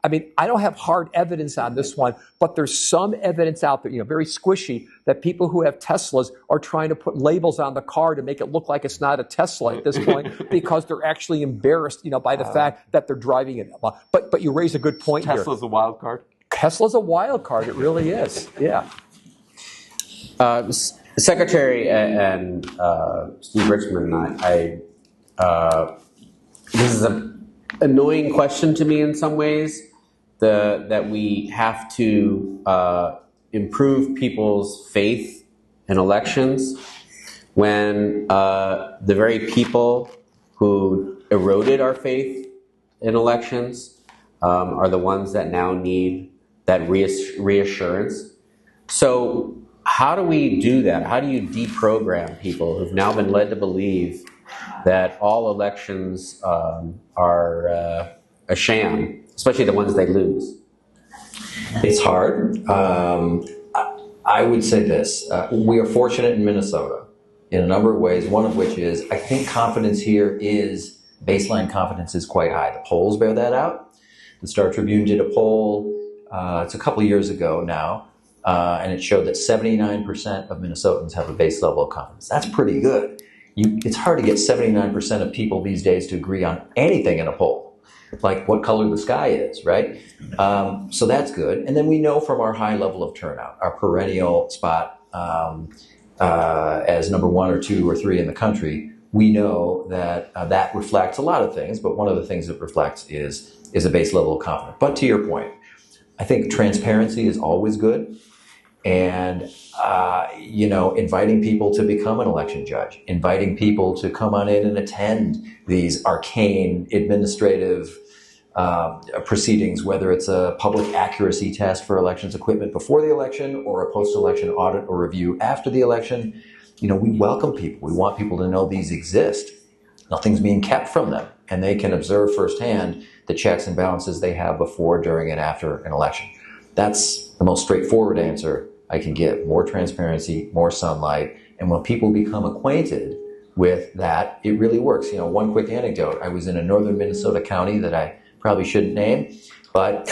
I mean, I don't have hard evidence on this one, but there's some evidence out there, very squishy, that people who have Teslas are trying to put labels on the car to make it look like it's not a Tesla at this point because they're actually embarrassed, by the fact that they're driving it. But you raise a good point here. Tesla's a wild card? Tesla's a wild card. It really is. Yeah. Secretary and Steve Richmond and I this is an annoying question to me in some ways, that we have to improve people's faith in elections when the very people who eroded our faith in elections are the ones that now need that reassurance. So how do we do that? How do you deprogram people who've now been led to believe that all elections are a sham, especially the ones they lose? It's hard. I would say this. We are fortunate in Minnesota in a number of ways, one of which is I think confidence here baseline confidence is quite high. The polls bear that out. The Star Tribune did a poll, it's a couple of years ago now, and it showed that 79% of Minnesotans have a base level of confidence. That's pretty good. It's hard to get 79% of people these days to agree on anything in a poll, like what color the sky is, right? So that's good. And then we know from our high level of turnout, our perennial spot as number 1 or 2 or 3 in the country, we know that that reflects a lot of things, but one of the things it reflects is a base level of confidence. But to your point, I think transparency is always good. And, inviting people to become an election judge, inviting people to come on in and attend these arcane administrative proceedings, whether it's a public accuracy test for elections equipment before the election or a post-election audit or review after the election. We welcome people. We want people to know these exist. Nothing's being kept from them. And they can observe firsthand the checks and balances they have before, during, and after an election. That's the most straightforward answer I can give. More transparency, more sunlight. And when people become acquainted with that, it really works. One quick anecdote. I was in a northern Minnesota county that I probably shouldn't name, but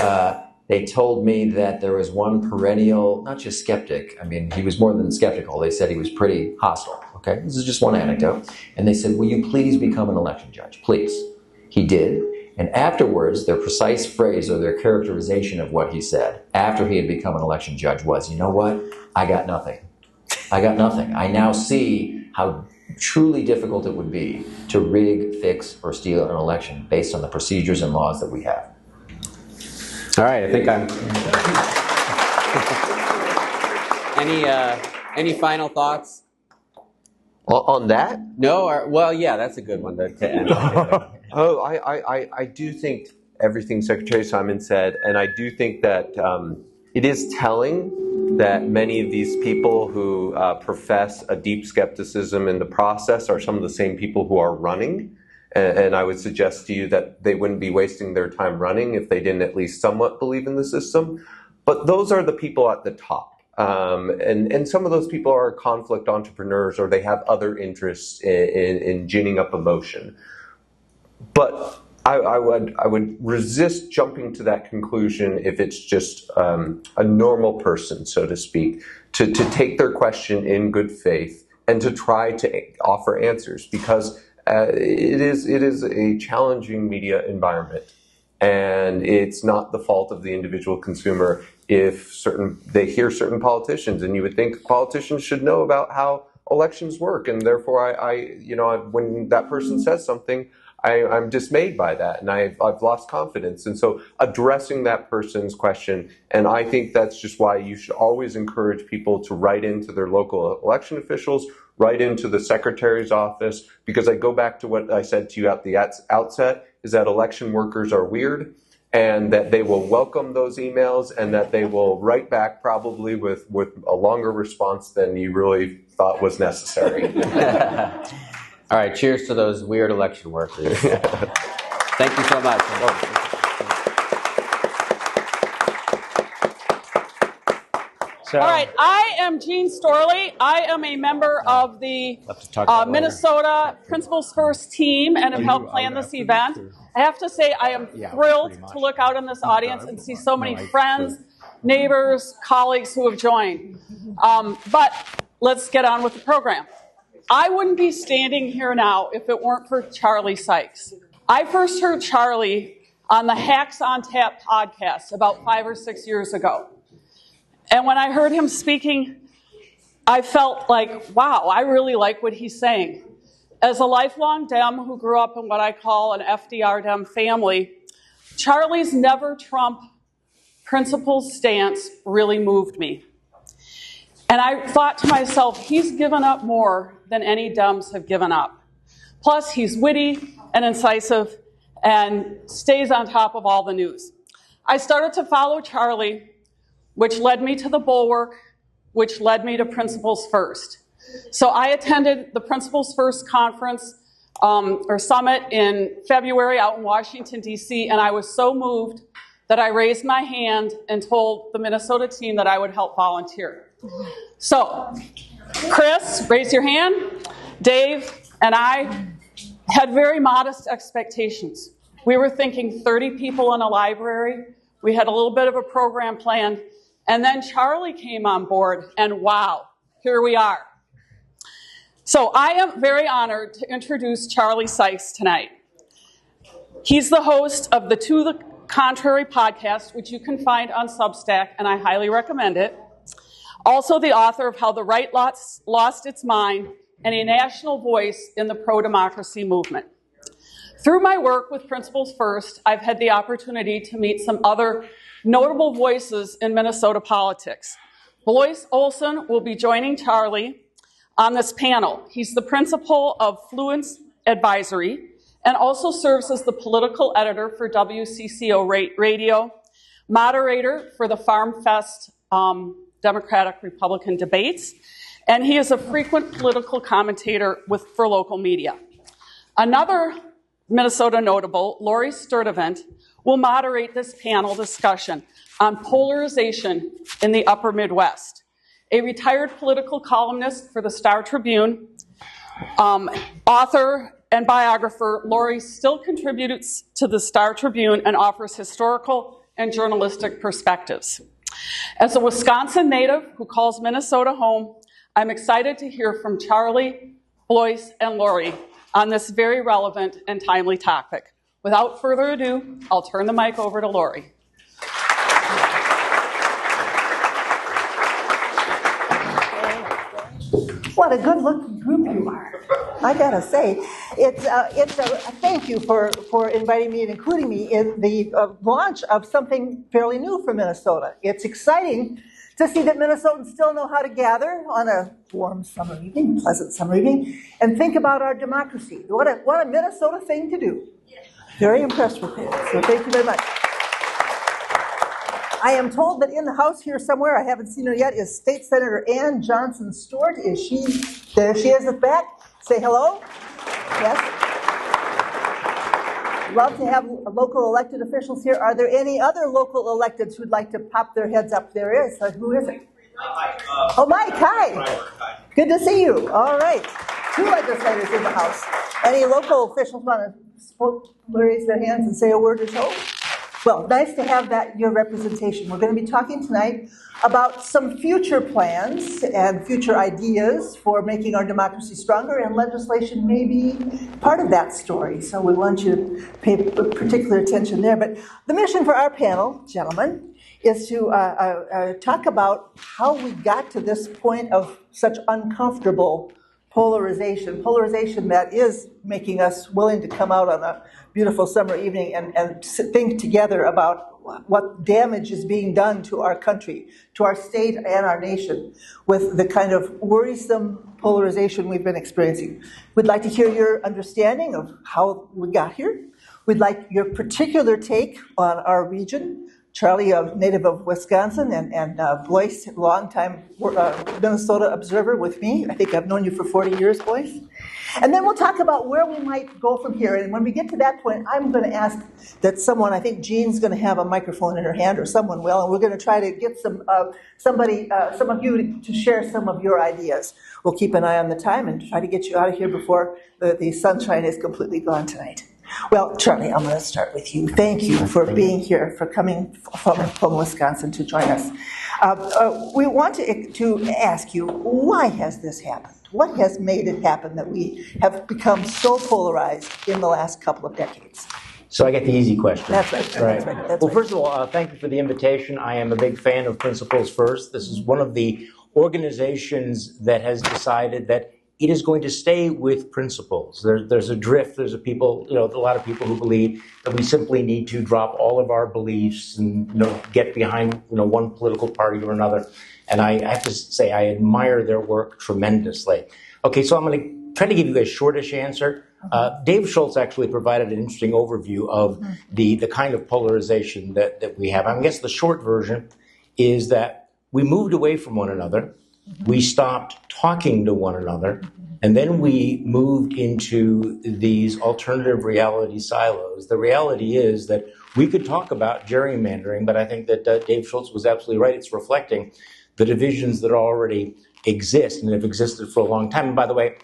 they told me that there was one perennial, not just skeptic. I mean, he was more than skeptical. They said he was pretty hostile. Okay, this is just one anecdote. And they said, will you please become an election judge? Please. He did. And afterwards, their precise phrase or their characterization of what he said after he had become an election judge was, you know what? I got nothing. I got nothing. I now see how truly difficult it would be to rig, fix, or steal an election based on the procedures and laws that we have. All right, I think I'm... Any final thoughts? On that? No? Well, yeah, that's a good one to end on. Oh, I do think everything Secretary Simon said, and I do think that it is telling that many of these people who profess a deep skepticism in the process are some of the same people who are running. And I would suggest to you that they wouldn't be wasting their time running if they didn't at least somewhat believe in the system. But those are the people at the top. And some of those people are conflict entrepreneurs, or they have other interests in ginning up emotion. But I would resist jumping to that conclusion if it's just a normal person, so to speak, to take their question in good faith and to try to offer answers, because it is a challenging media environment. And it's not the fault of the individual consumer if they hear certain politicians, and you would think politicians should know about how elections work, and therefore when that person says something, I'm dismayed by that, and I've lost confidence. And so addressing that person's question, and I think that's just why you should always encourage people to write into their local election officials, write into the secretary's office, because I go back to what I said to you at the outset, is that election workers are weird, and that they will welcome those emails, and that they will write back probably with a longer response than you really thought was necessary. All right, cheers to those weird election workers. Thank you so much. All right, I am Jean Storley. I am a member of the Minnesota Principals First team and have helped plan this event. I have to say I am thrilled to look out in this audience and see so many friends, neighbors, colleagues who have joined. But let's get on with the program. I wouldn't be standing here now if it weren't for Charlie Sykes. I first heard Charlie on the Hacks on Tap podcast about 5 or 6 years ago. And when I heard him speaking, I felt like, wow, I really like what he's saying. As a lifelong Dem who grew up in what I call an FDR Dem family, Charlie's never Trump principled stance really moved me. And I thought to myself, he's given up more than any Dems have given up. Plus, he's witty and incisive and stays on top of all the news. I started to follow Charlie, which led me to the Bulwark, which led me to Principals First. So I attended the Principals First conference or summit in February out in Washington, D.C., and I was so moved that I raised my hand and told the Minnesota team that I would help volunteer. So, Chris, raise your hand. Dave and I had very modest expectations. We were thinking 30 people in a library. We had a little bit of a program planned. And then Charlie came on board, and wow, here we are. So I am very honored to introduce Charlie Sykes tonight. He's the host of the To the Contrary podcast, which you can find on Substack, and I highly recommend it. Also the author of How the Right Lost Its Mind, and a national voice in the pro-democracy movement. Through my work with Principals First, I've had the opportunity to meet some other notable voices in Minnesota politics. Blois Olson will be joining Charlie on this panel. He's the principal of Fluence Advisory and also serves as the political editor for WCCO Radio, moderator for the Farm Fest Democratic-Republican debates, and he is a frequent political commentator for local media. Another Minnesota notable, Lori Sturdevant, will moderate this panel discussion on polarization in the upper Midwest. A retired political columnist for the Star Tribune, author and biographer, Lori still contributes to the Star Tribune and offers historical and journalistic perspectives. As a Wisconsin native who calls Minnesota home, I'm excited to hear from Charlie, Blois, and Lori on this very relevant and timely topic. Without further ado, I'll turn the mic over to Lori. What a good-looking group you are. I gotta say, it's a thank you for inviting me and including me in the launch of something fairly new for Minnesota. It's exciting to see that Minnesotans still know how to gather on a warm summer evening, pleasant summer evening, and think about our democracy. What a Minnesota thing to do. Very impressed with it, so thank you very much. I am told that in the house here somewhere, I haven't seen her yet, is State Senator Ann Johnson Stewart. Is she, there she is at the back. Say hello. Yes. Love to have local elected officials here. Are there any other local electeds who'd like to pop their heads up? There is. Who is it? Oh, Mike. Hi. Good to see you. All right. 2 legislators in the House. Any local officials want to raise their hands and say a word or so? Well, nice to have your representation. We're going to be talking tonight about some future plans and future ideas for making our democracy stronger, and legislation may be part of that story. So we want you to pay particular attention there. But the mission for our panel, gentlemen, is to talk about how we got to this point of such uncomfortable polarization that is making us willing to come out on a beautiful summer evening and think together about what damage is being done to our country, to our state and our nation with the kind of worrisome polarization we've been experiencing. We'd like to hear your understanding of how we got here. We'd like your particular take on our region. Charlie, a native of Wisconsin, and Blois, longtime Minnesota observer with me. I think I've known you for 40 years, Blois. And then we'll talk about where we might go from here. And when we get to that point, I'm going to ask that someone, I think Jean's going to have a microphone in her hand, or someone will, and we're going to try to get some of you to share some of your ideas. We'll keep an eye on the time and try to get you out of here before the sunshine is completely gone tonight. Well, Charlie, I'm going to start with you. Thank you for being here, for coming from Wisconsin to join us. We want to ask you, why has this happened? What has made it happen that we have become so polarized in the last couple of decades? So I get the easy question. That's right. Well, first of all, thank you for the invitation. I am a big fan of Principles First. This is one of the organizations that has decided that it is going to stay with principles. There's a drift. There's a lot of people who believe that we simply need to drop all of our beliefs and get behind one political party or another. And I have to say I admire their work tremendously. Okay, so I'm going to try to give you a shortish answer. Dave Schultz actually provided an interesting overview of the kind of polarization that we have. I guess the short version is that we moved away from one another. We stopped talking to one another, and then we moved into these alternative reality silos. The reality is that we could talk about gerrymandering, but I think that Dave Schultz was absolutely right. It's reflecting the divisions that already exist and have existed for a long time. And by the way,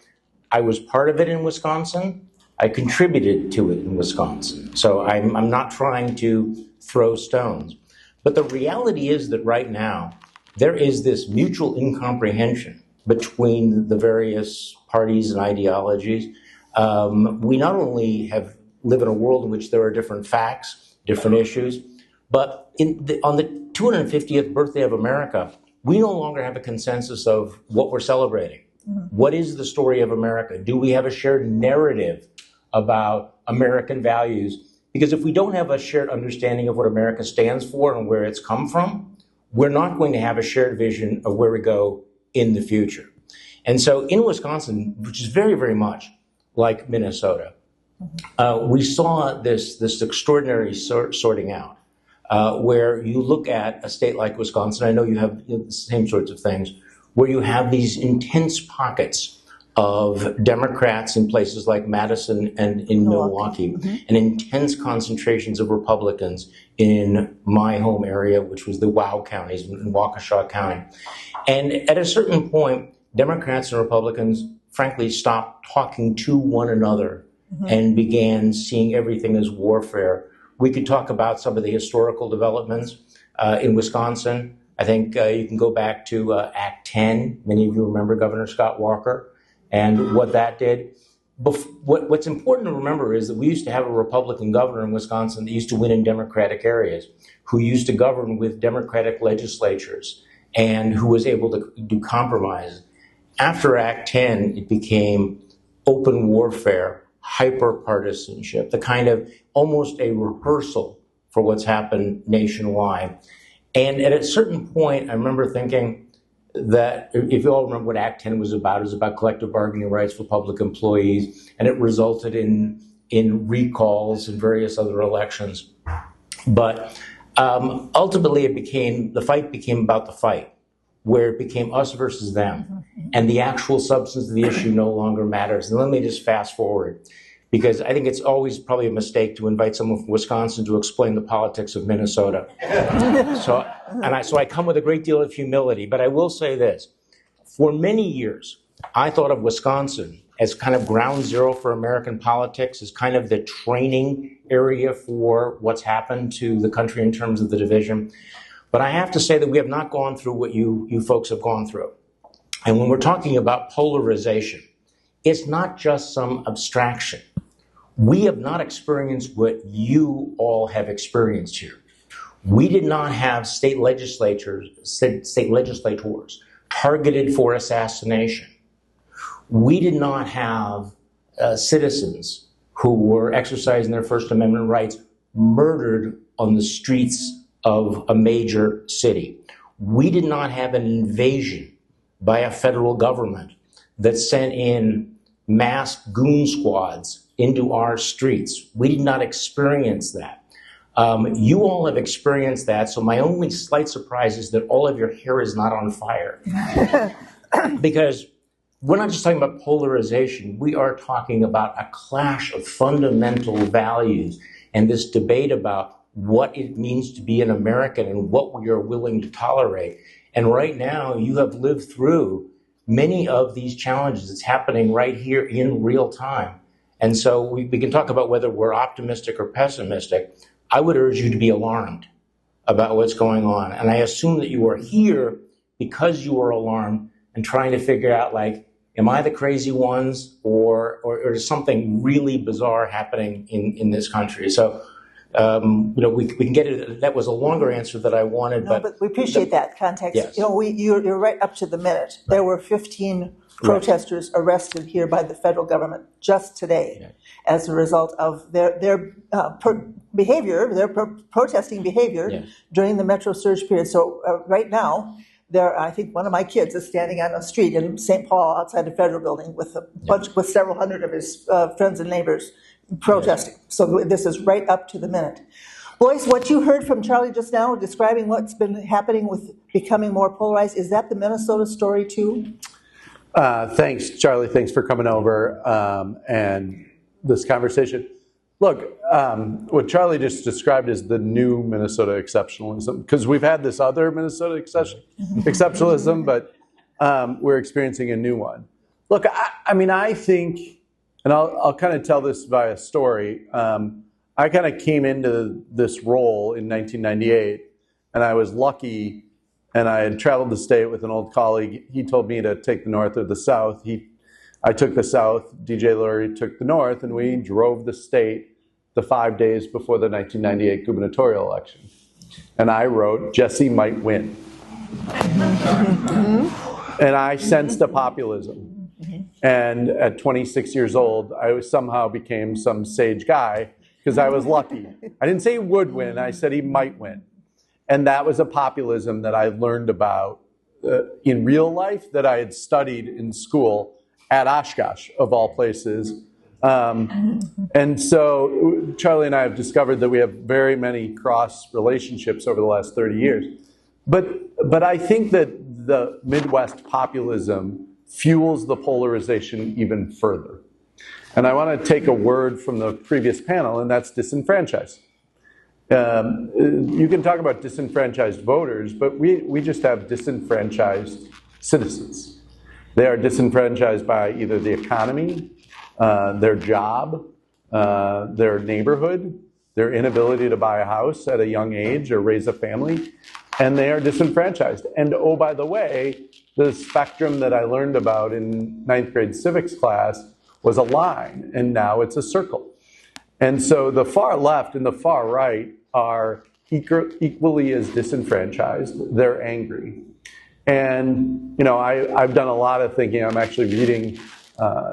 I was part of it in Wisconsin. I contributed to it in Wisconsin. So I'm not trying to throw stones. But the reality is that right now, there is this mutual incomprehension between the various parties and ideologies. We not only live in a world in which there are different facts, different issues, but on the 250th birthday of America, we no longer have a consensus of what we're celebrating. What is the story of America? Do we have a shared narrative about American values? Because if we don't have a shared understanding of what America stands for and where it's come from, we're not going to have a shared vision of where we go in the future. And so in Wisconsin, which is very, very much like Minnesota, we saw this extraordinary sorting out, where you look at a state like Wisconsin, I know you have the same sorts of things, where you have these intense pockets of Democrats in places like Madison and in Milwaukee, and intense concentrations of Republicans in my home area, which was the WOW counties in Waukesha County. And at a certain point, Democrats and Republicans, frankly, stopped talking to one another and began seeing everything as warfare. We could talk about some of the historical developments in Wisconsin. I think you can go back to Act 10. Many of you remember Governor Scott Walker and what that did. What's important to remember is that we used to have a Republican governor in Wisconsin that used to win in Democratic areas, who used to govern with Democratic legislatures, and who was able to do compromise. After Act 10, it became open warfare, hyper-partisanship, the kind of almost a rehearsal for what's happened nationwide. And at a certain point, I remember thinking that, if you all remember what Act 10 was about, it was about collective bargaining rights for public employees, and it resulted in recalls and various other elections. But ultimately, the fight became about the fight, where it became us versus them, and the actual substance of the issue no longer matters. And let me just fast forward, because I think it's always probably a mistake to invite someone from Wisconsin to explain the politics of Minnesota. So I come with a great deal of humility, but I will say this. For many years, I thought of Wisconsin as kind of ground zero for American politics, as kind of the training area for what's happened to the country in terms of the division. But I have to say that we have not gone through what you folks have gone through. And when we're talking about polarization, it's not just some abstraction. We have not experienced what you all have experienced here. We did not have state legislators targeted for assassination. We did not have citizens who were exercising their First Amendment rights murdered on the streets of a major city. We did not have an invasion by a federal government that sent in mass goon squads into our streets. We did not experience that. You all have experienced that, so my only slight surprise is that all of your hair is not on fire. Because we're not just talking about polarization, we are talking about a clash of fundamental values and this debate about what it means to be an American and what we are willing to tolerate. And right now, you have lived through many of these challenges. It's happening right here in real time. And so we can talk about whether we're optimistic or pessimistic. I would urge you to be alarmed about what's going on. And I assume that you are here because you are alarmed and trying to figure out, like, am I the crazy ones or is something really bizarre happening in this country? So, we can get it. That was a longer answer than I wanted. No, but we appreciate that context. Yes. You're right up to the minute. Right. There were 15 protesters arrested here by the federal government just today as a result of their behavior, their protesting behavior during the Metro Surge period. So right now, I think one of my kids is standing on a street in St. Paul outside the federal building with with several hundred of his friends and neighbors protesting. So this is right up to the minute. Blois, what you heard from Charlie just now describing what's been happening with becoming more polarized, is that the Minnesota story too? Thanks, Charlie. Thanks for coming over and this conversation. Look, what Charlie just described is the new Minnesota exceptionalism, because we've had this other Minnesota exceptionalism, but we're experiencing a new one. Look, I think, and I'll kind of tell this via story. I kind of came into this role in 1998, and I was lucky, and I had traveled the state with an old colleague. He told me to take the north or the south. I took the south, DJ Lurie took the north, and we drove the state the 5 days before the 1998 gubernatorial election. And I wrote, Jesse might win. And I sensed a populism. And at 26 years old, I somehow became some sage guy because I was lucky. I didn't say he would win, I said he might win. And that was a populism that I learned about in real life, that I had studied in school at Oshkosh, of all places. And so Charlie and I have discovered that we have very many cross relationships over the last 30 years. But I think that the Midwest populism fuels the polarization even further. And I want to take a word from the previous panel, and that's disenfranchised. You can talk about disenfranchised voters, but we just have disenfranchised citizens. They are disenfranchised by either the economy, their job, their neighborhood, their inability to buy a house at a young age or raise a family, and they are disenfranchised. And oh, by the way, the spectrum that I learned about in 9th grade civics class was a line, and now it's a circle. And so the far left and the far right are equally as disenfranchised. They're angry. And, I've done a lot of thinking. I'm actually reading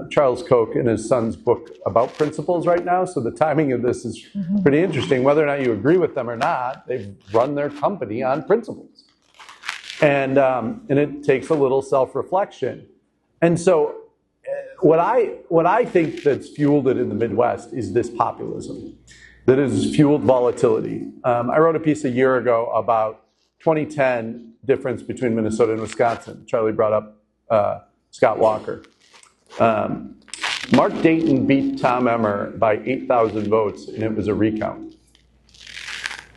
Charles Koch and his son's book about principles right now, so the timing of this is pretty interesting. Whether or not you agree with them or not, they've run their company on principles. And it takes a little self-reflection. And so what I think that's fueled it in the Midwest is this populism that has fueled volatility. I wrote a piece a year ago about 2010 difference between Minnesota and Wisconsin. Charlie brought up Scott Walker. Mark Dayton beat Tom Emmer by 8,000 votes, and it was a recount.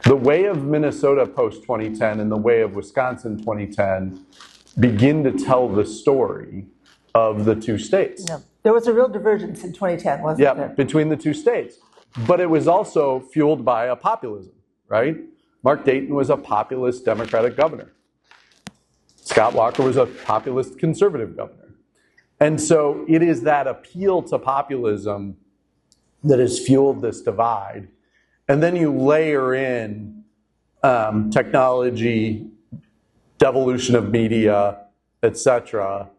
The way of Minnesota post-2010 and the way of Wisconsin 2010 begin to tell the story of the two states. Yeah. There was a real divergence in 2010, wasn't there? Yeah, between the two states. But it was also fueled by a populism, right? Mark Dayton was a populist Democratic governor. Scott Walker was a populist conservative governor. And so it is that appeal to populism that has fueled this divide. And then you layer in technology, devolution of media, etc.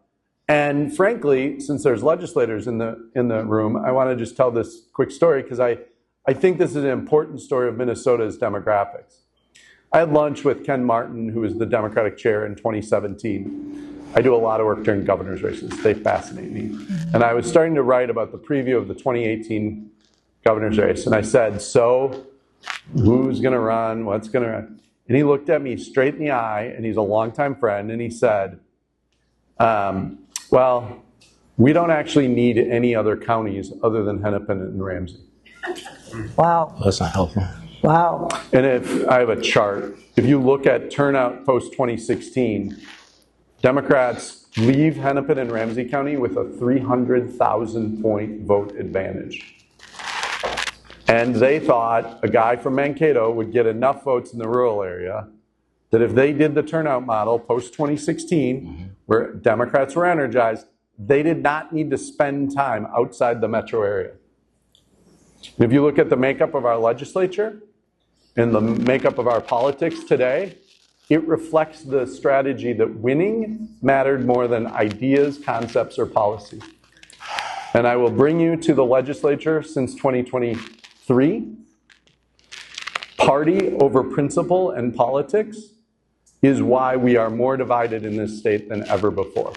And frankly, since there's legislators in the room, I want to just tell this quick story because I think this is an important story of Minnesota's demographics. I had lunch with Ken Martin, who was the Democratic chair in 2017. I do a lot of work during governor's races. They fascinate me. And I was starting to write about the preview of the 2018 governor's race. And I said, so who's going to run? What's going to run? And he looked at me straight in the eye, and he's a longtime friend, and he said, well, we don't actually need any other counties other than Hennepin and Ramsey. Wow. That's not helpful. Wow. And if I have a chart, if you look at turnout post-2016, Democrats leave Hennepin and Ramsey County with a 300,000 point vote advantage. And they thought a guy from Mankato would get enough votes in the rural area that if they did the turnout model post-2016, where Democrats were energized, they did not need to spend time outside the metro area. If you look at the makeup of our legislature and the makeup of our politics today, it reflects the strategy that winning mattered more than ideas, concepts, or policy. And I will bring you to the legislature since 2023. Party over principle and politics is why we are more divided in this state than ever before.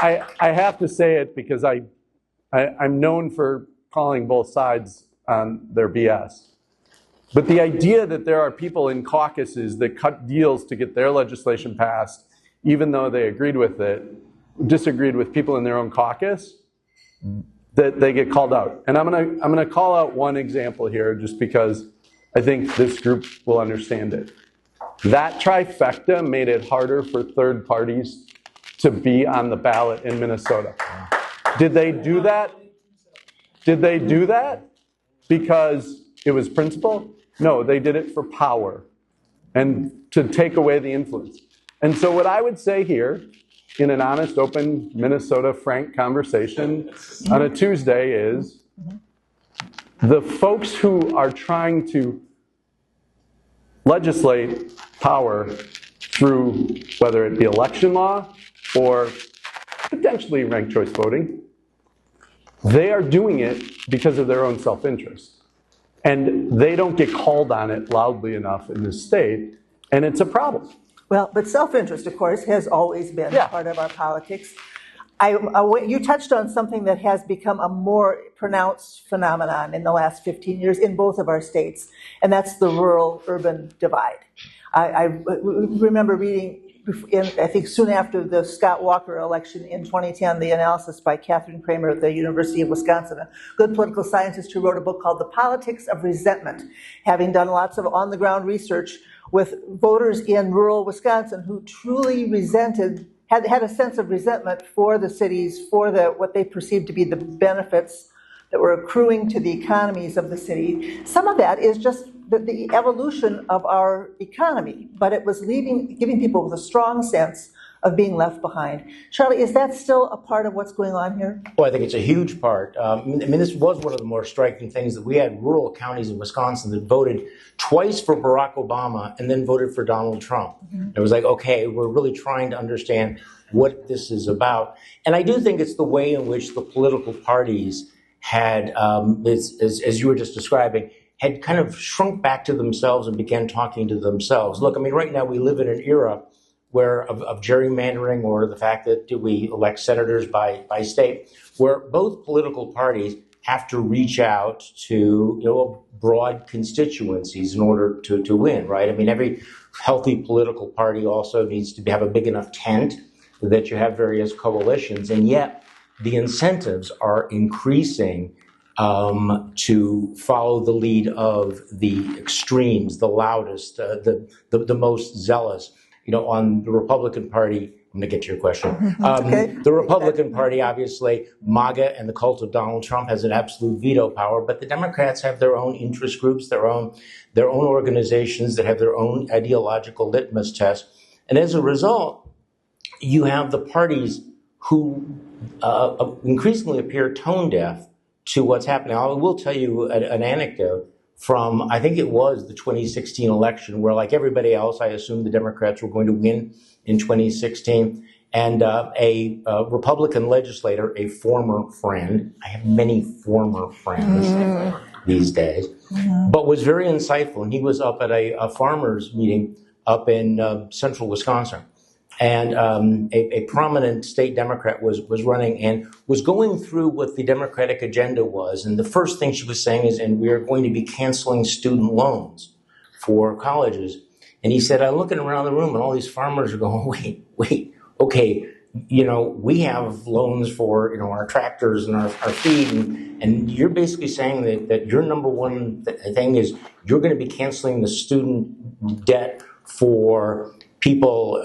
I have to say it because I'm known for calling both sides on their BS. But the idea that there are people in caucuses that cut deals to get their legislation passed, even though they agreed with it, disagreed with people in their own caucus, that they get called out. And I'm gonna call out one example here just because I think this group will understand it. That trifecta made it harder for third parties to be on the ballot in Minnesota. Did they do that? Did they do that because it was principle? No, they did it for power and to take away the influence. And so what I would say here, in an honest, open, Minnesota, frank conversation on a Tuesday is the folks who are trying to legislate power through whether it be election law or potentially ranked choice voting, they are doing it because of their own self-interest. And they don't get called on it loudly enough in this state, and it's a problem. Well, but self-interest, of course, has always been part of our politics. You touched on something that has become a more pronounced phenomenon in the last 15 years in both of our states, and that's the rural-urban divide. I remember reading, I think soon after the Scott Walker election in 2010, the analysis by Catherine Kramer at the University of Wisconsin, a good political scientist who wrote a book called The Politics of Resentment, having done lots of on-the-ground research with voters in rural Wisconsin who truly resented, had a sense of resentment for the cities, for what they perceived to be the benefits that were accruing to the economies of the city. Some of that is just the evolution of our economy, but it was giving people with a strong sense of being left behind. Charlie, is that still a part of what's going on here? Well, I think it's a huge part. I mean, this was one of the more striking things, that we had rural counties in Wisconsin that voted twice for Barack Obama and then voted for Donald Trump. It was like, okay, we're really trying to understand what this is about. And I do think it's the way in which the political parties had, as you were just describing, had kind of shrunk back to themselves and began talking to themselves. Look, I mean, right now we live in an era where of gerrymandering, or the fact that we elect senators by state, where both political parties have to reach out to broad constituencies in order to win, right? I mean, every healthy political party also needs to have a big enough tent that you have various coalitions, and yet the incentives are increasing to follow the lead of the extremes, the loudest, the most zealous. On the Republican Party, I'm going to get to your question. Okay. The Republican Party, obviously, MAGA and the cult of Donald Trump has an absolute veto power, but the Democrats have their own interest groups, their own organizations that have their own ideological litmus test. And as a result, you have the parties who increasingly appear tone deaf to what's happening. I will tell you an anecdote from, I think it was the 2016 election, where, like everybody else, I assumed the Democrats were going to win in 2016. And a Republican legislator, a former friend, I have many former friends these days, but was very insightful. And he was up at a farmers meeting up in central Wisconsin. And a prominent state Democrat was running and was going through what the Democratic agenda was. And the first thing she was saying is, and we are going to be canceling student loans for colleges. And he said, I'm looking around the room and all these farmers are going, wait, okay, we have loans for, our tractors and our feed. And you're basically saying that your number one thing is you're going to be canceling the student debt for people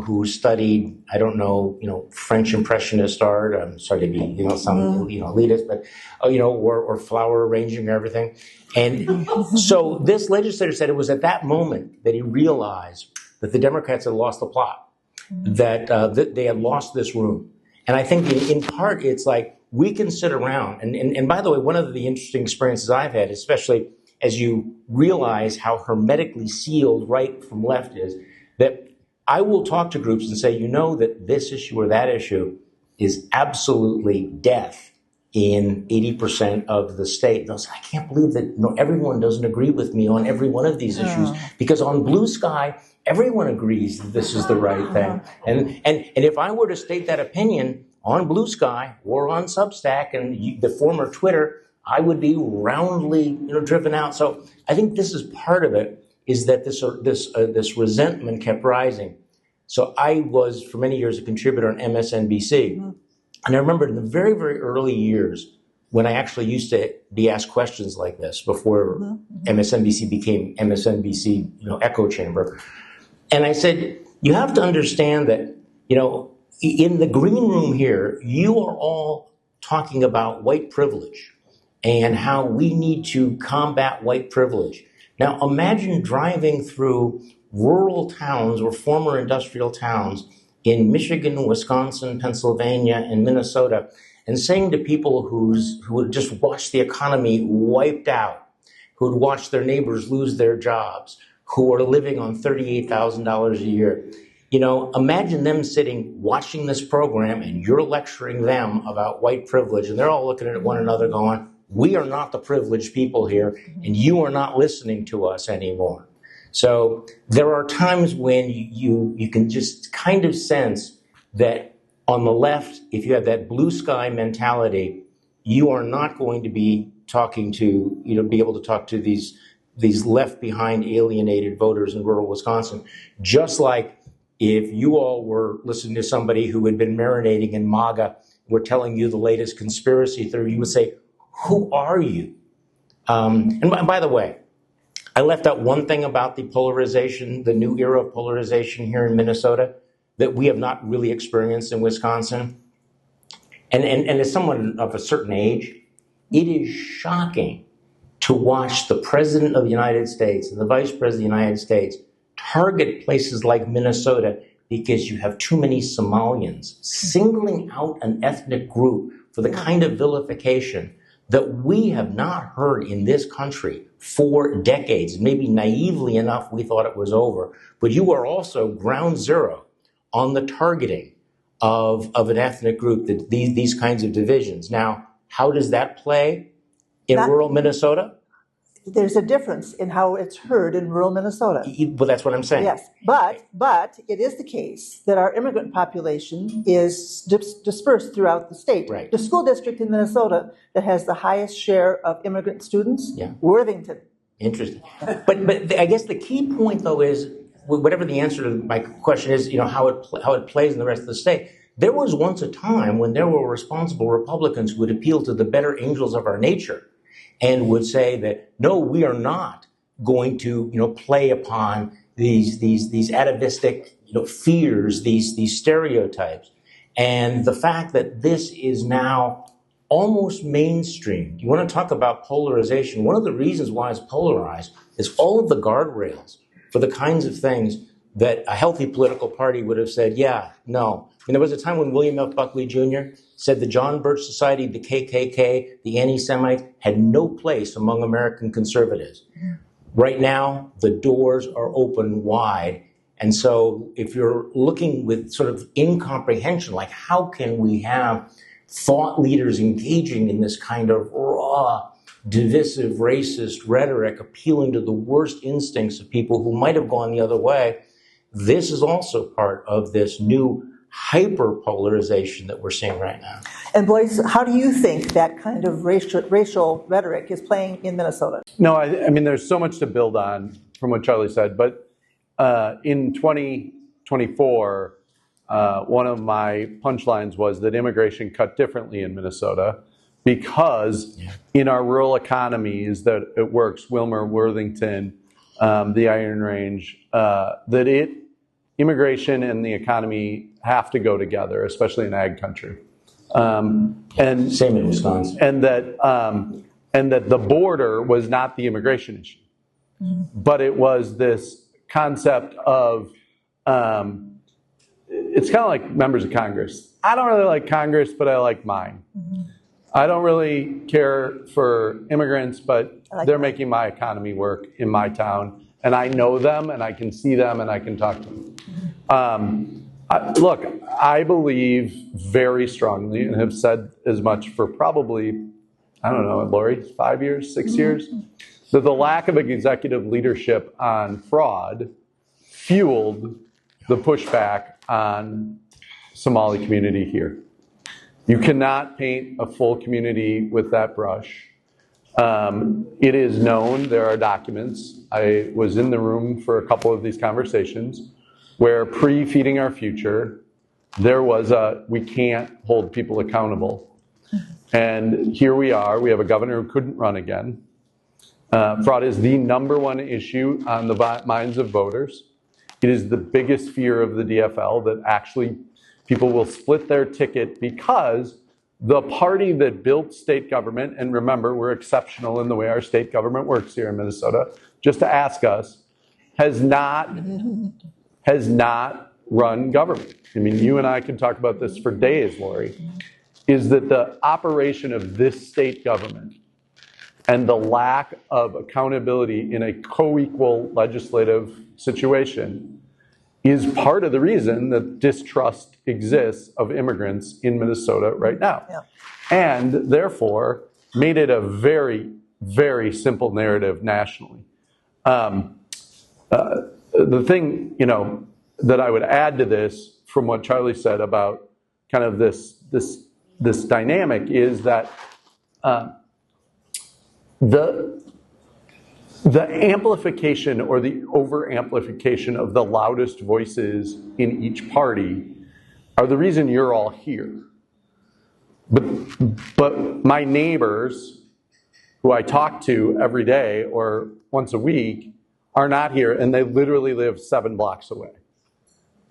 who studied, I don't know, French Impressionist art. I'm sorry to be, some, elitist, but, or flower arranging or everything. And so this legislator said it was at that moment that he realized that the Democrats had lost the plot, that they had lost this room. And I think in part it's like we can sit around. And by the way, one of the interesting experiences I've had, especially as you realize how hermetically sealed right from left is, that I will talk to groups and say, that this issue or that issue is absolutely death in 80% of the state. And they'll say, I can't believe that everyone doesn't agree with me on every one of these issues, because on Blue Sky, everyone agrees that this is the right thing. And if I were to state that opinion on Blue Sky or on Substack and the former Twitter, I would be roundly driven out. So I think this is part of it, is that this resentment kept rising. So I was, for many years, a contributor on MSNBC. And I remember in the very, very early years when I actually used to be asked questions like this before MSNBC became MSNBC, echo chamber. And I said, you have to understand that, in the green room here, you are all talking about white privilege and how we need to combat white privilege. Now, imagine driving through rural towns or former industrial towns in Michigan, Wisconsin, Pennsylvania, and Minnesota, and saying to people who had just watched the economy wiped out, who had watched their neighbors lose their jobs, who are living on $38,000 a year. Imagine them sitting, watching this program, and you're lecturing them about white privilege, and they're all looking at one another going, we are not the privileged people here, and you are not listening to us anymore. So there are times when you can just kind of sense that on the left, if you have that blue sky mentality, you are not going to be talking to, be able to talk to these left behind alienated voters in rural Wisconsin. Just like if you all were listening to somebody who had been marinating in MAGA, were telling you the latest conspiracy theory, you would say, who are you? And by the way, I left out one thing about the polarization, the new era of polarization here in Minnesota that we have not really experienced in Wisconsin. And as someone of a certain age, it is shocking to watch the President of the United States and the Vice President of the United States target places like Minnesota because you have too many Somalians. Singling out an ethnic group for the kind of vilification that we have not heard in this country for decades. Maybe naively enough, we thought it was over. But you are also ground zero on the targeting of an ethnic group, that these kinds of divisions. Now, how does that play in rural Minnesota? There's a difference in how it's heard in rural Minnesota. Well, that's what I'm saying. Yes, but it is the case that our immigrant population is dispersed throughout the state. Right. The school district in Minnesota that has the highest share of immigrant students, Worthington. Interesting. But I guess the key point, though, is whatever the answer to my question is, how it plays in the rest of the state. There was once a time when there were responsible Republicans who would appeal to the better angels of our nature and would say that, no, we are not going to, play upon these atavistic, fears, these stereotypes. And the fact that this is now almost mainstream. You want to talk about polarization. One of the reasons why it's polarized is all of the guardrails for the kinds of things that a healthy political party would have said, yeah, no. There was a time when William F. Buckley Jr. said the John Birch Society, the KKK, the anti-Semites had no place among American conservatives. Right now, the doors are open wide. And so if you're looking with sort of incomprehension, like how can we have thought leaders engaging in this kind of raw, divisive, racist rhetoric, appealing to the worst instincts of people who might have gone the other way, this is also part of this new hyper-polarization that we're seeing right now. And Blois, how do you think that kind of racial rhetoric is playing in Minnesota? No, I mean, there's so much to build on from what Charlie said, but in 2024, one of my punchlines was that immigration cut differently in Minnesota because in our rural economies that it works, Wilmer, Worthington, the Iron Range, that immigration and the economy have to go together, especially in ag country. And same in Wisconsin. And that the border was not the immigration issue, but it was this concept of it's kind of like members of Congress. I don't really like Congress, but I like mine. I don't really care for immigrants, but they're making my economy work in my town, and I know them, and I can see them, and I can talk to them. Look, I believe very strongly, and have said as much for probably, I don't know, Lori, 5 years, 6 years, that the lack of executive leadership on fraud fueled the pushback on Somali community here. You cannot paint a full community with that brush. It is known, there are documents. I was in the room for a couple of these conversations where pre-Feeding Our Future, there was we can't hold people accountable. And here we are, we have a governor who couldn't run again. Fraud is the #1 issue on the minds of voters. It is the biggest fear of the DFL, that actually people will split their ticket because the party that built state government, and remember, we're exceptional in the way our state government works here in Minnesota, just to ask us, has not run government. I mean, you and I can talk about this for days, Lori, is that the operation of this state government and the lack of accountability in a co-equal legislative situation is part of the reason that distrust exists of immigrants in Minnesota right now. Yeah. And therefore made it a very, very simple narrative nationally. The thing, that I would add to this from what Charlie said about kind of this dynamic is that the amplification or the over-amplification of the loudest voices in each party are the reason you're all here. But my neighbors, who I talk to every day or once a week, are not here, and they literally live 7 blocks away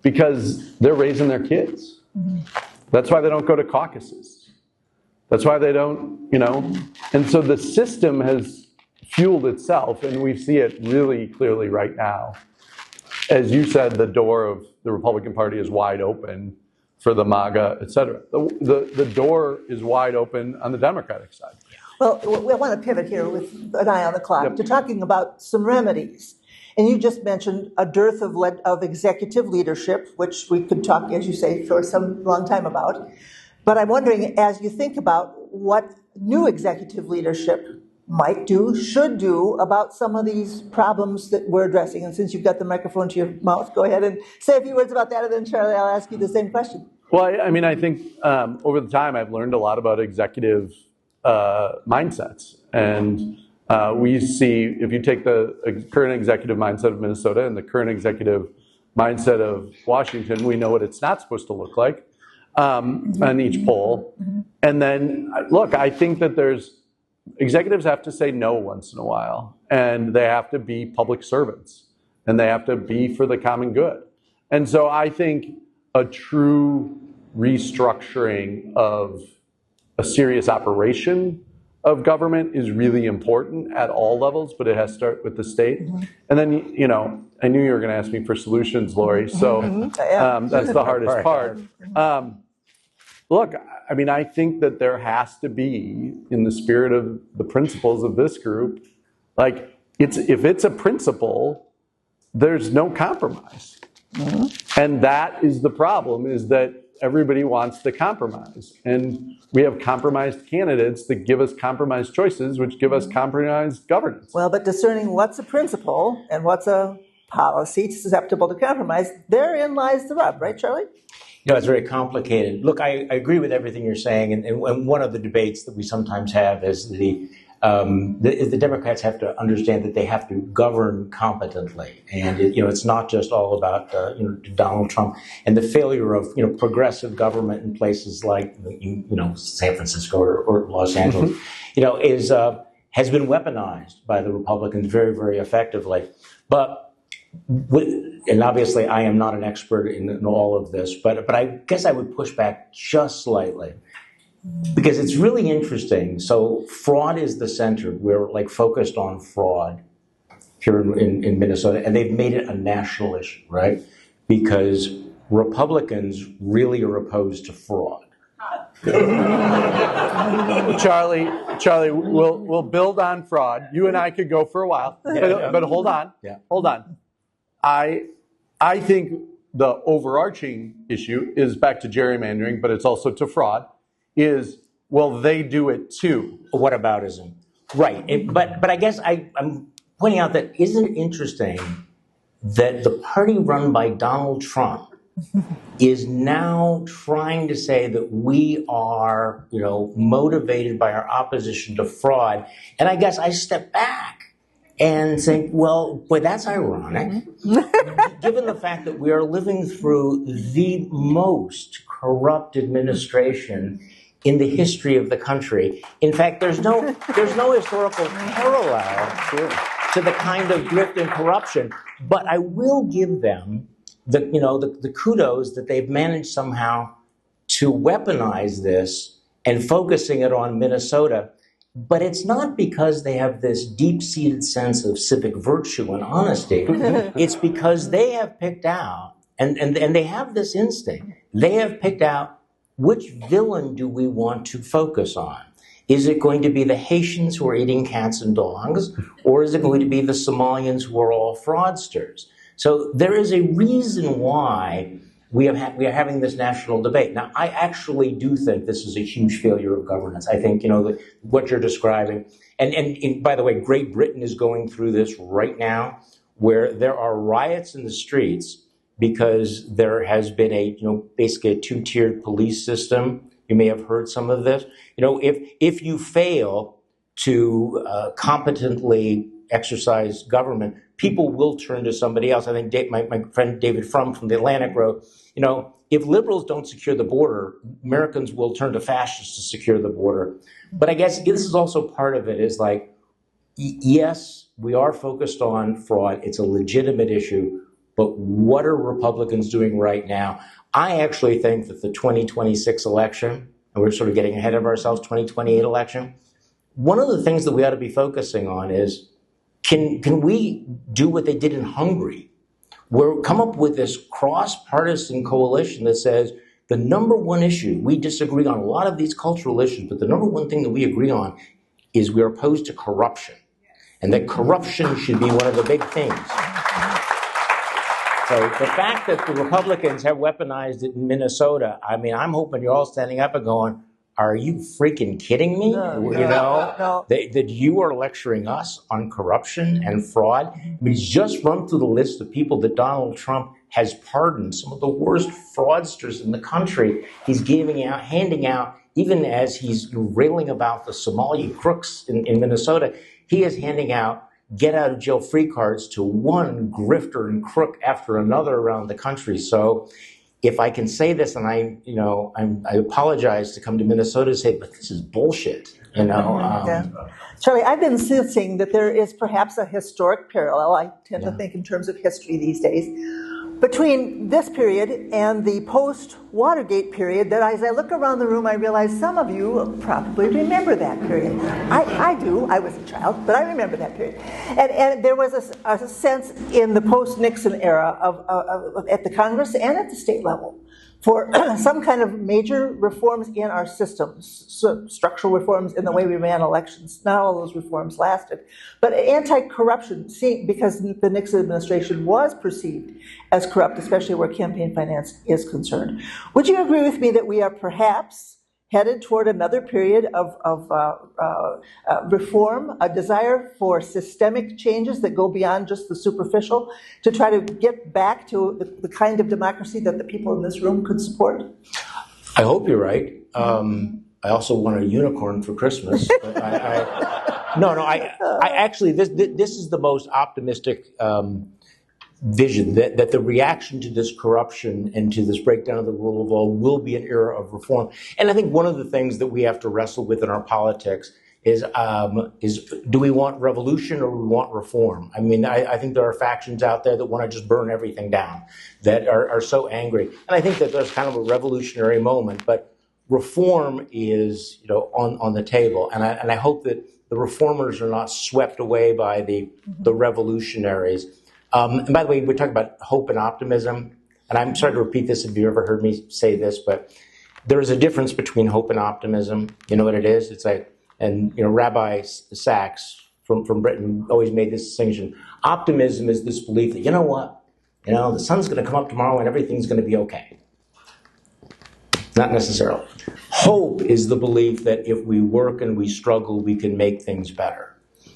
because they're raising their kids. That's why they don't go to caucuses. That's why they don't, And so the system has fueled itself, and we see it really clearly right now. as you said, the door of the Republican Party is wide open for the MAGA, et cetera. The door is wide open on the Democratic side. Well, we want to pivot here with an eye on the clock to talking about some remedies. And you just mentioned a dearth of executive leadership, which we could talk, as you say, for some long time about. But I'm wondering, as you think about what new executive leadership might do, should do about some of these problems that we're addressing. And since you've got the microphone to your mouth, go ahead and say a few words about that, and then Charlie, I'll ask you the same question. Well, I mean, I think over the time I've learned a lot about executive mindsets. And we see, if you take the current executive mindset of Minnesota and the current executive mindset of Washington, we know what it's not supposed to look like on each poll. And then, look, I think that executives have to say no once in a while, and they have to be public servants, and they have to be for the common good. And so I think a true restructuring of a serious operation of government is really important at all levels, but it has to start with the state. And then, you know, I knew you were going to ask me for solutions, Lori, so that's the hardest part. Look, I mean, I think that there has to be, in the spirit of the principles of this group, like, if it's a principle, there's no compromise. And that is the problem, is that everybody wants to compromise. And we have compromised candidates that give us compromised choices, which give us compromised governance. Well, but discerning what's a principle and what's a policy susceptible to compromise, therein lies the rub, right, Charlie? You know, it's very complicated. Look, I agree with everything you're saying, and one of the debates that we sometimes have is the Democrats have to understand that they have to govern competently, and it's not just all about Donald Trump and the failure of progressive government in places like San Francisco or Los Angeles, has been weaponized by the Republicans very, very effectively, but. And obviously, I am not an expert in all of this, but I guess I would push back just slightly because it's really interesting. So fraud is the center. We're focused on fraud here in Minnesota, and they've made it a national issue, right? Because Republicans really are opposed to fraud. Charlie, we'll build on fraud. You and I could go for a while, but hold on. I think the overarching issue is back to gerrymandering, but it's also to fraud, is, well, they do it too. Whataboutism. Right. But I guess I'm pointing out that isn't it interesting that the party run by Donald Trump is now trying to say that we are, motivated by our opposition to fraud. And I guess I step back and think, well, boy, that's ironic, given the fact that we are living through the most corrupt administration in the history of the country. In fact, there's no historical parallel to the kind of grift and corruption. But I will give them the kudos that they've managed somehow to weaponize this and focusing it on Minnesota. But it's not because they have this deep-seated sense of civic virtue and honesty. It's because they have picked out, and they have this instinct, they have picked out which villain do we want to focus on. Is it going to be the Haitians who are eating cats and dogs, or is it going to be the Somalians who are all fraudsters? So there is a reason why we are having this national debate. Now, I actually do think this is a huge failure of governance. I think, what you're describing, and by the way, Great Britain is going through this right now, where there are riots in the streets because there has been basically a two-tiered police system. You may have heard some of this. If you fail to competently exercise government, people will turn to somebody else. I think my friend David from the Atlantic wrote, if liberals don't secure the border, Americans will turn to fascists to secure the border. But I guess this is also part of it is yes, we are focused on fraud. It's a legitimate issue. But what are Republicans doing right now? I actually think that the 2026 election, and we're sort of getting ahead of ourselves, 2028 election, one of the things that we ought to be focusing on is, can we do what they did in Hungary, we're come up with this cross-partisan coalition that says the number one issue, we disagree on a lot of these cultural issues, but the number one thing that we agree on is we're opposed to corruption, and that corruption should be one of the big things. So the fact that the Republicans have weaponized it in Minnesota, I mean, I'm hoping you're all standing up and going, are you freaking kidding me? No. That you are lecturing us on corruption and fraud. We just run through the list of people that Donald Trump has pardoned, some of the worst fraudsters in the country. He's handing out, even as he's railing about the Somali crooks in Minnesota, he is handing out get out of jail free cards to one grifter and crook after another around the country. So if I can say this, and I apologize to come to Minnesota and say, but this is bullshit, Yeah. Charlie, I've been sensing that there is perhaps a historic parallel. I tend to think in terms of history these days, between this period and the post-Watergate period, that as I look around the room, I realize some of you probably remember that period. I do. I was a child, but I remember that period. And there was a sense in the post-Nixon era of at the Congress and at the state level for some kind of major reforms in our systems, so structural reforms in the way we ran elections. Not all those reforms lasted, but anti-corruption, because the Nixon administration was perceived as corrupt, especially where campaign finance is concerned. Would you agree with me that we are perhaps headed toward another period of reform, a desire for systemic changes that go beyond just the superficial, to try to get back to the kind of democracy that the people in this room could support? I hope you're right. I also want a unicorn for Christmas. But I actually, this is the most optimistic vision, that the reaction to this corruption and to this breakdown of the rule of law will be an era of reform. And I think one of the things that we have to wrestle with in our politics is do we want revolution or do we want reform? I mean, I think there are factions out there that want to just burn everything down, that are so angry. And I think that there's kind of a revolutionary moment, but reform is, on the table. And I hope that the reformers are not swept away by the revolutionaries. And by the way, we talk about hope and optimism, and I'm sorry to repeat this if you ever heard me say this, but there is a difference between hope and optimism. You know what it is? It's like, and Rabbi Sykes from Britain always made this distinction. Optimism is this belief that, you know what, the sun's going to come up tomorrow and everything's going to be okay. Not necessarily. Hope is the belief that if we work and we struggle, we can make things better.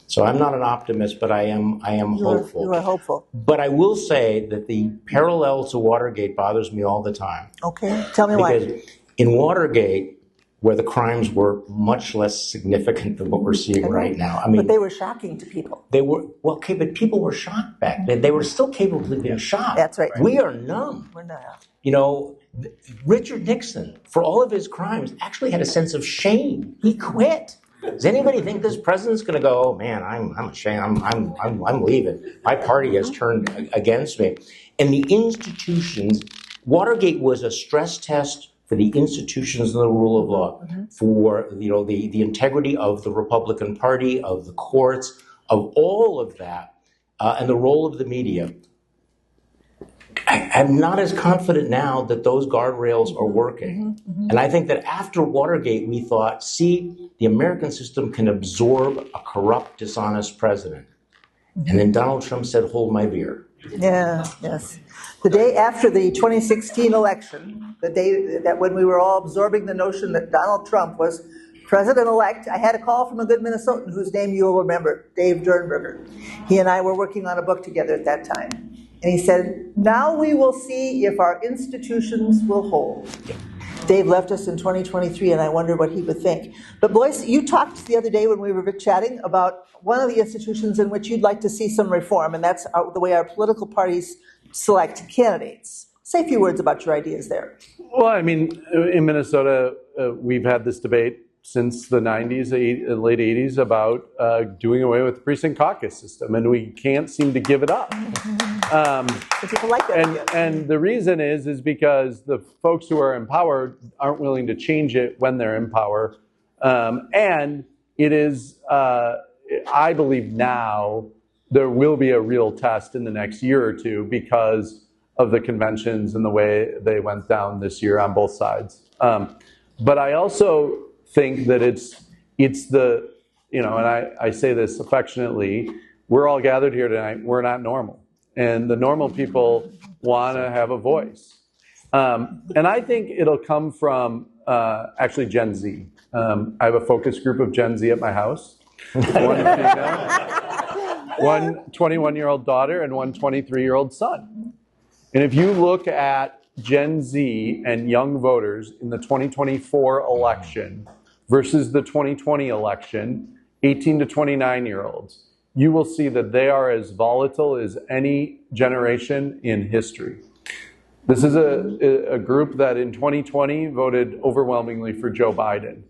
So I'm not an optimist, but I am hopeful. You are hopeful. But I will say that the parallel to Watergate bothers me all the time. Okay, tell me why. Because in Watergate, where the crimes were much less significant than what we're seeing right now. I mean, but they were shocking to people. They were, but people were shocked back then. They were still capable of being shocked. That's right. We are numb. We're not. Richard Nixon, for all of his crimes, actually had a sense of shame. He quit. Does anybody think this president's going to go, oh man, I'm ashamed, I'm leaving. My party has turned against me. And the institutions, Watergate was a stress test for the institutions and the rule of law, for the integrity of the Republican Party, of the courts, of all of that, and the role of the media. I'm not as confident now that those guardrails are working. And I think that after Watergate, we thought, see, the American system can absorb a corrupt, dishonest president. And then Donald Trump said, hold my beer. Yeah, yes. The day after the 2016 election, the day that when we were all absorbing the notion that Donald Trump was president-elect, I had a call from a good Minnesotan whose name you will remember, Dave Dernberger. He and I were working on a book together at that time. And he said, now we will see if our institutions will hold. Dave left us in 2023, and I wonder what he would think. But Blois, you talked the other day when we were chatting about one of the institutions in which you'd like to see some reform, and that's the way our political parties select candidates. Say a few words about your ideas there. Well, I mean, in Minnesota, we've had this debate since the 90s, late 80s, about doing away with the precinct caucus system, and we can't seem to give it up. People like that. And the reason is because the folks who are in power aren't willing to change it when they're in power. And it is, I believe now, there will be a real test in the next year or two because of the conventions and the way they went down this year on both sides. But I also think that it's the, and I say this affectionately, we're all gathered here tonight, we're not normal. And the normal people want to have a voice. And I think it'll come from actually Gen Z. I have a focus group of Gen Z at my house. One female, one 21-year-old daughter, and one 23-year-old son. And if you look at Gen Z and young voters in the 2024 election versus the 2020 election, 18 to 29-year-olds, you will see that they are as volatile as any generation in history. This is a group that in 2020 voted overwhelmingly for Joe Biden.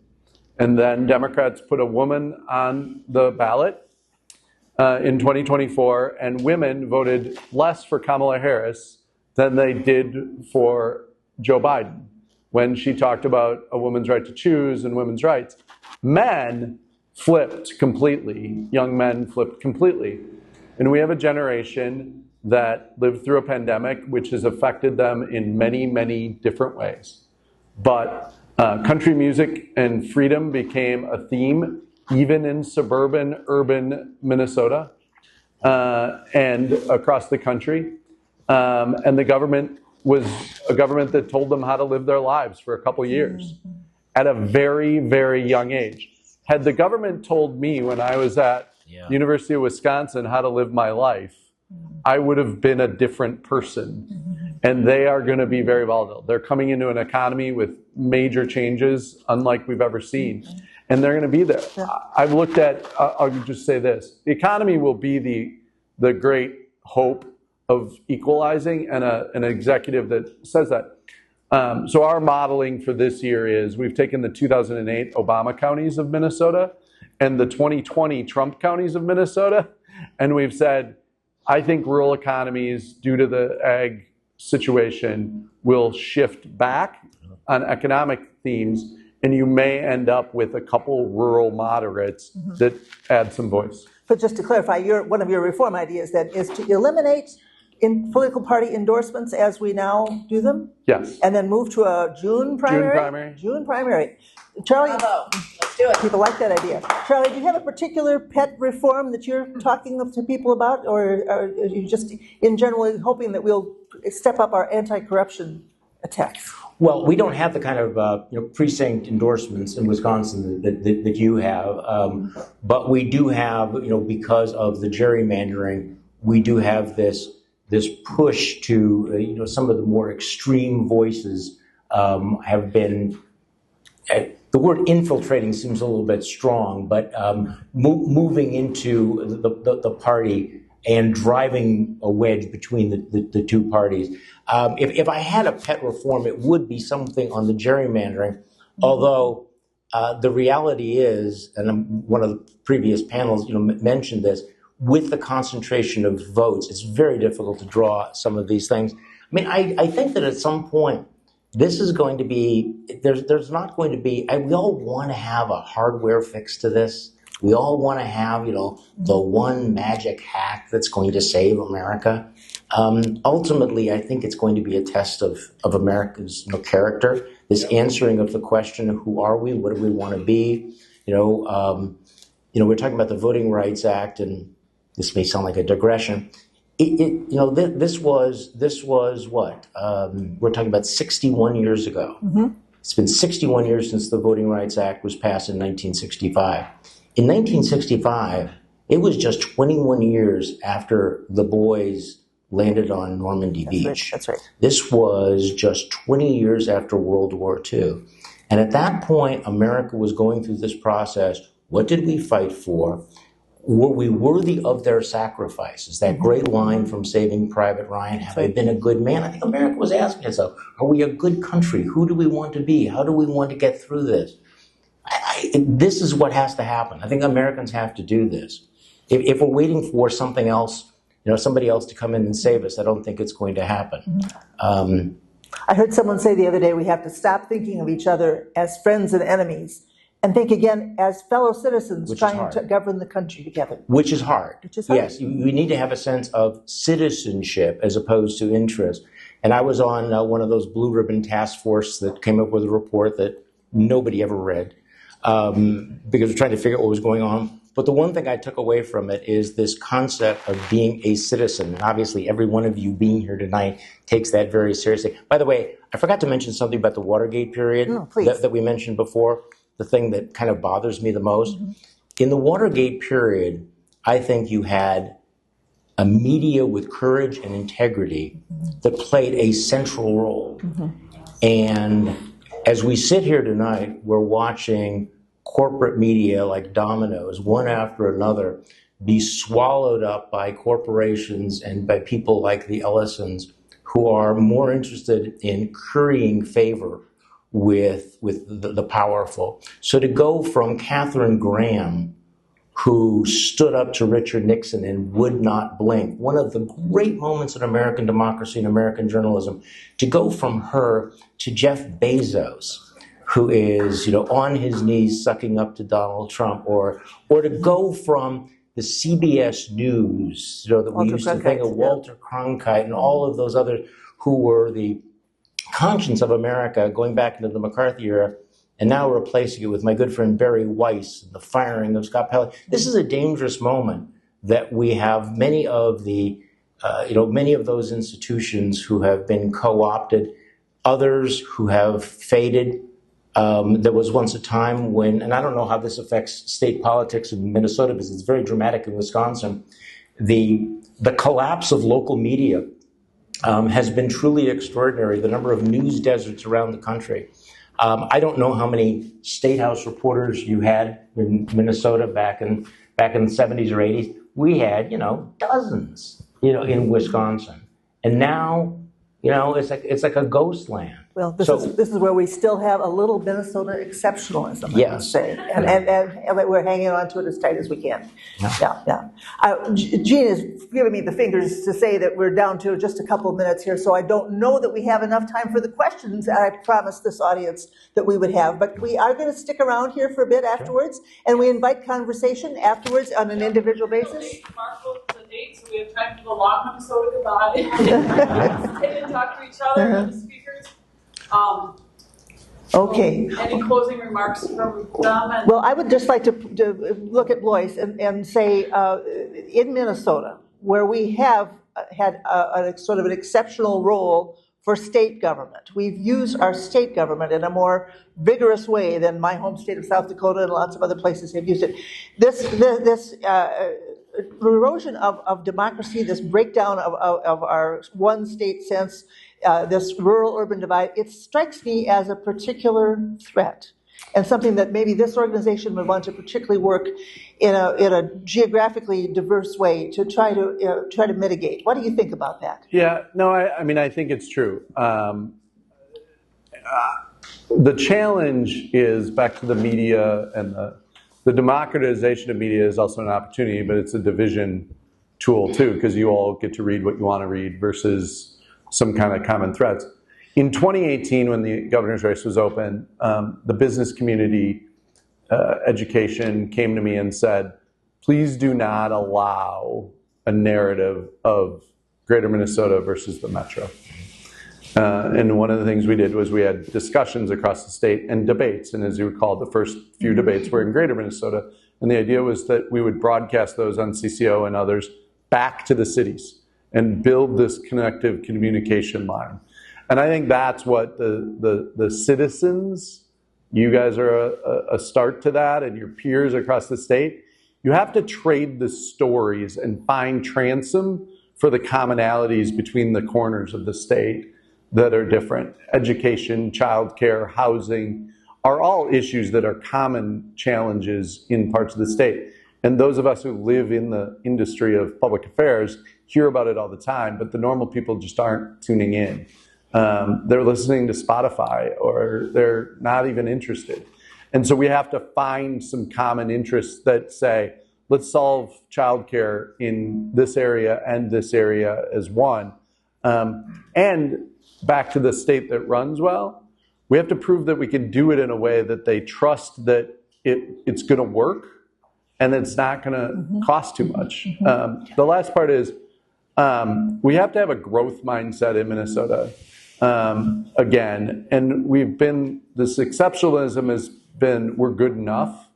And then Democrats put a woman on the ballot in 2024, and women voted less for Kamala Harris than they did for Joe Biden when she talked about a woman's right to choose and women's rights. Men flipped completely. Young men flipped completely. And we have a generation that lived through a pandemic which has affected them in many, many different ways. But country music and freedom became a theme even in suburban, urban Minnesota and across the country. And the government was a government that told them how to live their lives for a couple years at a very, very young age. Had the government told me when I was at University of Wisconsin how to live my life, I would have been a different person. And they are going to be very volatile. They're coming into an economy with major changes, unlike we've ever seen. And they're going to be there. I've looked at, I'll just say this, the economy will be the great hope of equalizing, and an executive that says that. So our modeling for this year is we've taken the 2008 Obama counties of Minnesota and the 2020 Trump counties of Minnesota, and we've said, I think rural economies, due to the ag situation, will shift back on economic themes, and you may end up with a couple rural moderates that add some voice. But just to clarify, one of your reform ideas then is to eliminate in political party endorsements as we now do them? Yes. And then move to a June primary? June primary. Charlie, let's do it. People like that idea. Charlie, do you have a particular pet reform that you're talking to people about, or are you just in general hoping that we'll step up our anti-corruption attacks? Well, we don't have the kind of precinct endorsements in Wisconsin that you have, but we do have, because of the gerrymandering, we do have this push to, some of the more extreme voices have been, the word infiltrating seems a little bit strong, but moving into the party and driving a wedge between the two parties. If I had a pet reform, it would be something on the gerrymandering, although the reality is, and one of the previous panels mentioned this, with the concentration of votes, it's very difficult to draw some of these things. I mean, I think that at some point, this is going to be, there's not going to be, we all want to have a hardware fix to this. We all want to have, the one magic hack that's going to save America. Ultimately, I think it's going to be a test of America's character, this answering of the question, who are we? What do we want to be? We're talking about the Voting Rights Act, and this may sound like a digression. This was what? We're talking about 61 years ago. It's been 61 years since the Voting Rights Act was passed in 1965. In 1965, it was just 21 years after the boys landed on Normandy Beach. That's right. This was just 20 years after World War II. And at that point, America was going through this process. What did we fight for? Were we worthy of their sacrifices? That great line from Saving Private Ryan, have I been a good man? I think America was asking itself, are we a good country? Who do we want to be? How do we want to get through this? This is what has to happen. I think Americans have to do this. If we're waiting for something else, somebody else to come in and save us, I don't think it's going to happen. I heard someone say the other day, we have to stop thinking of each other as friends and enemies and think again as fellow citizens Which is trying hard. to govern the country together. Which is hard. Which is hard. Yes, we need to have a sense of citizenship as opposed to interest. And I was on one of those blue ribbon task force that came up with a report that nobody ever read because we're trying to figure out what was going on. But the one thing I took away from it is this concept of being a citizen. And obviously, every one of you being here tonight takes that very seriously. By the way, I forgot to mention something about the Watergate period that we mentioned before, the thing that kind of bothers me the most. Mm-hmm. In the Watergate period, I think you had a media with courage and integrity that played a central role. Mm-hmm. And as we sit here tonight, we're watching corporate media like dominoes, one after another, be swallowed up by corporations and by people like the Ellisons, who are more interested in currying favor with the powerful. So to go from Katharine Graham, who stood up to Richard Nixon and would not blink, one of the great moments in American democracy and American journalism, to go from her to Jeff Bezos, who is, on his knees sucking up to Donald Trump, or to go from the CBS News, that we used to think of Walter Cronkite and all of those others who were the conscience of America going back into the McCarthy era, and now replacing it with my good friend Barry Weiss, the firing of Scott Pelley. This is a dangerous moment that we have many of those institutions who have been co-opted, others who have faded. There was once a time when, and I don't know how this affects state politics in Minnesota because it's very dramatic in Wisconsin, the collapse of local media has been truly extraordinary, the number of news deserts around the country. I don't know how many State House reporters you had in Minnesota back in the 70s or 80s. We had, dozens, in Wisconsin. And now, it's like a ghost land. Well, this is where we still have a little Minnesota exceptionalism, I would say, and we're hanging on to it as tight as we can. Yeah. Gene is giving me the fingers to say that we're down to just a couple of minutes here, so I don't know that we have enough time for the questions I promised this audience that we would have. But we are going to stick around here for a bit afterwards, and we invite conversation afterwards on an individual basis. So we have time for the long Minnesota goodbye. Sit and talk to each other and the speakers. Okay. Any closing remarks from them? Well, I would just like to look at Blois and say, in Minnesota, where we have had a sort of an exceptional role for state government, we've used our state government in a more vigorous way than my home state of South Dakota and lots of other places have used it. This erosion of democracy, this breakdown of our one state sense, this rural-urban divide, it strikes me as a particular threat and something that maybe this organization would want to particularly work in a geographically diverse way to try to mitigate. What do you think about that? Yeah, no, I think it's true. The challenge is back to the media, and the democratization of media is also an opportunity, but it's a division tool too, because you all get to read what you want to read versus some kind of common threads. In 2018, when the governor's race was open, the business community education came to me and said, please do not allow a narrative of greater Minnesota versus the metro. And one of the things we did was we had discussions across the state and debates. And as you recall, the first few debates were in greater Minnesota. And the idea was that we would broadcast those on CCO and others back to the cities and build this connective communication line. And I think that's what the citizens, you guys are a start to that, and your peers across the state, you have to trade the stories and find transom for the commonalities between the corners of the state that are different. Education, childcare, housing are all issues that are common challenges in parts of the state. And those of us who live in the industry of public affairs hear about it all the time, but the normal people just aren't tuning in. They're listening to Spotify, or they're not even interested. And so we have to find some common interests that say, let's solve childcare in this area and this area as one. And back to the state that runs well, we have to prove that we can do it in a way that they trust that it's going to work and it's not going to cost too much. The last part is we have to have a growth mindset in Minnesota again. And this exceptionalism has been, we're good enough.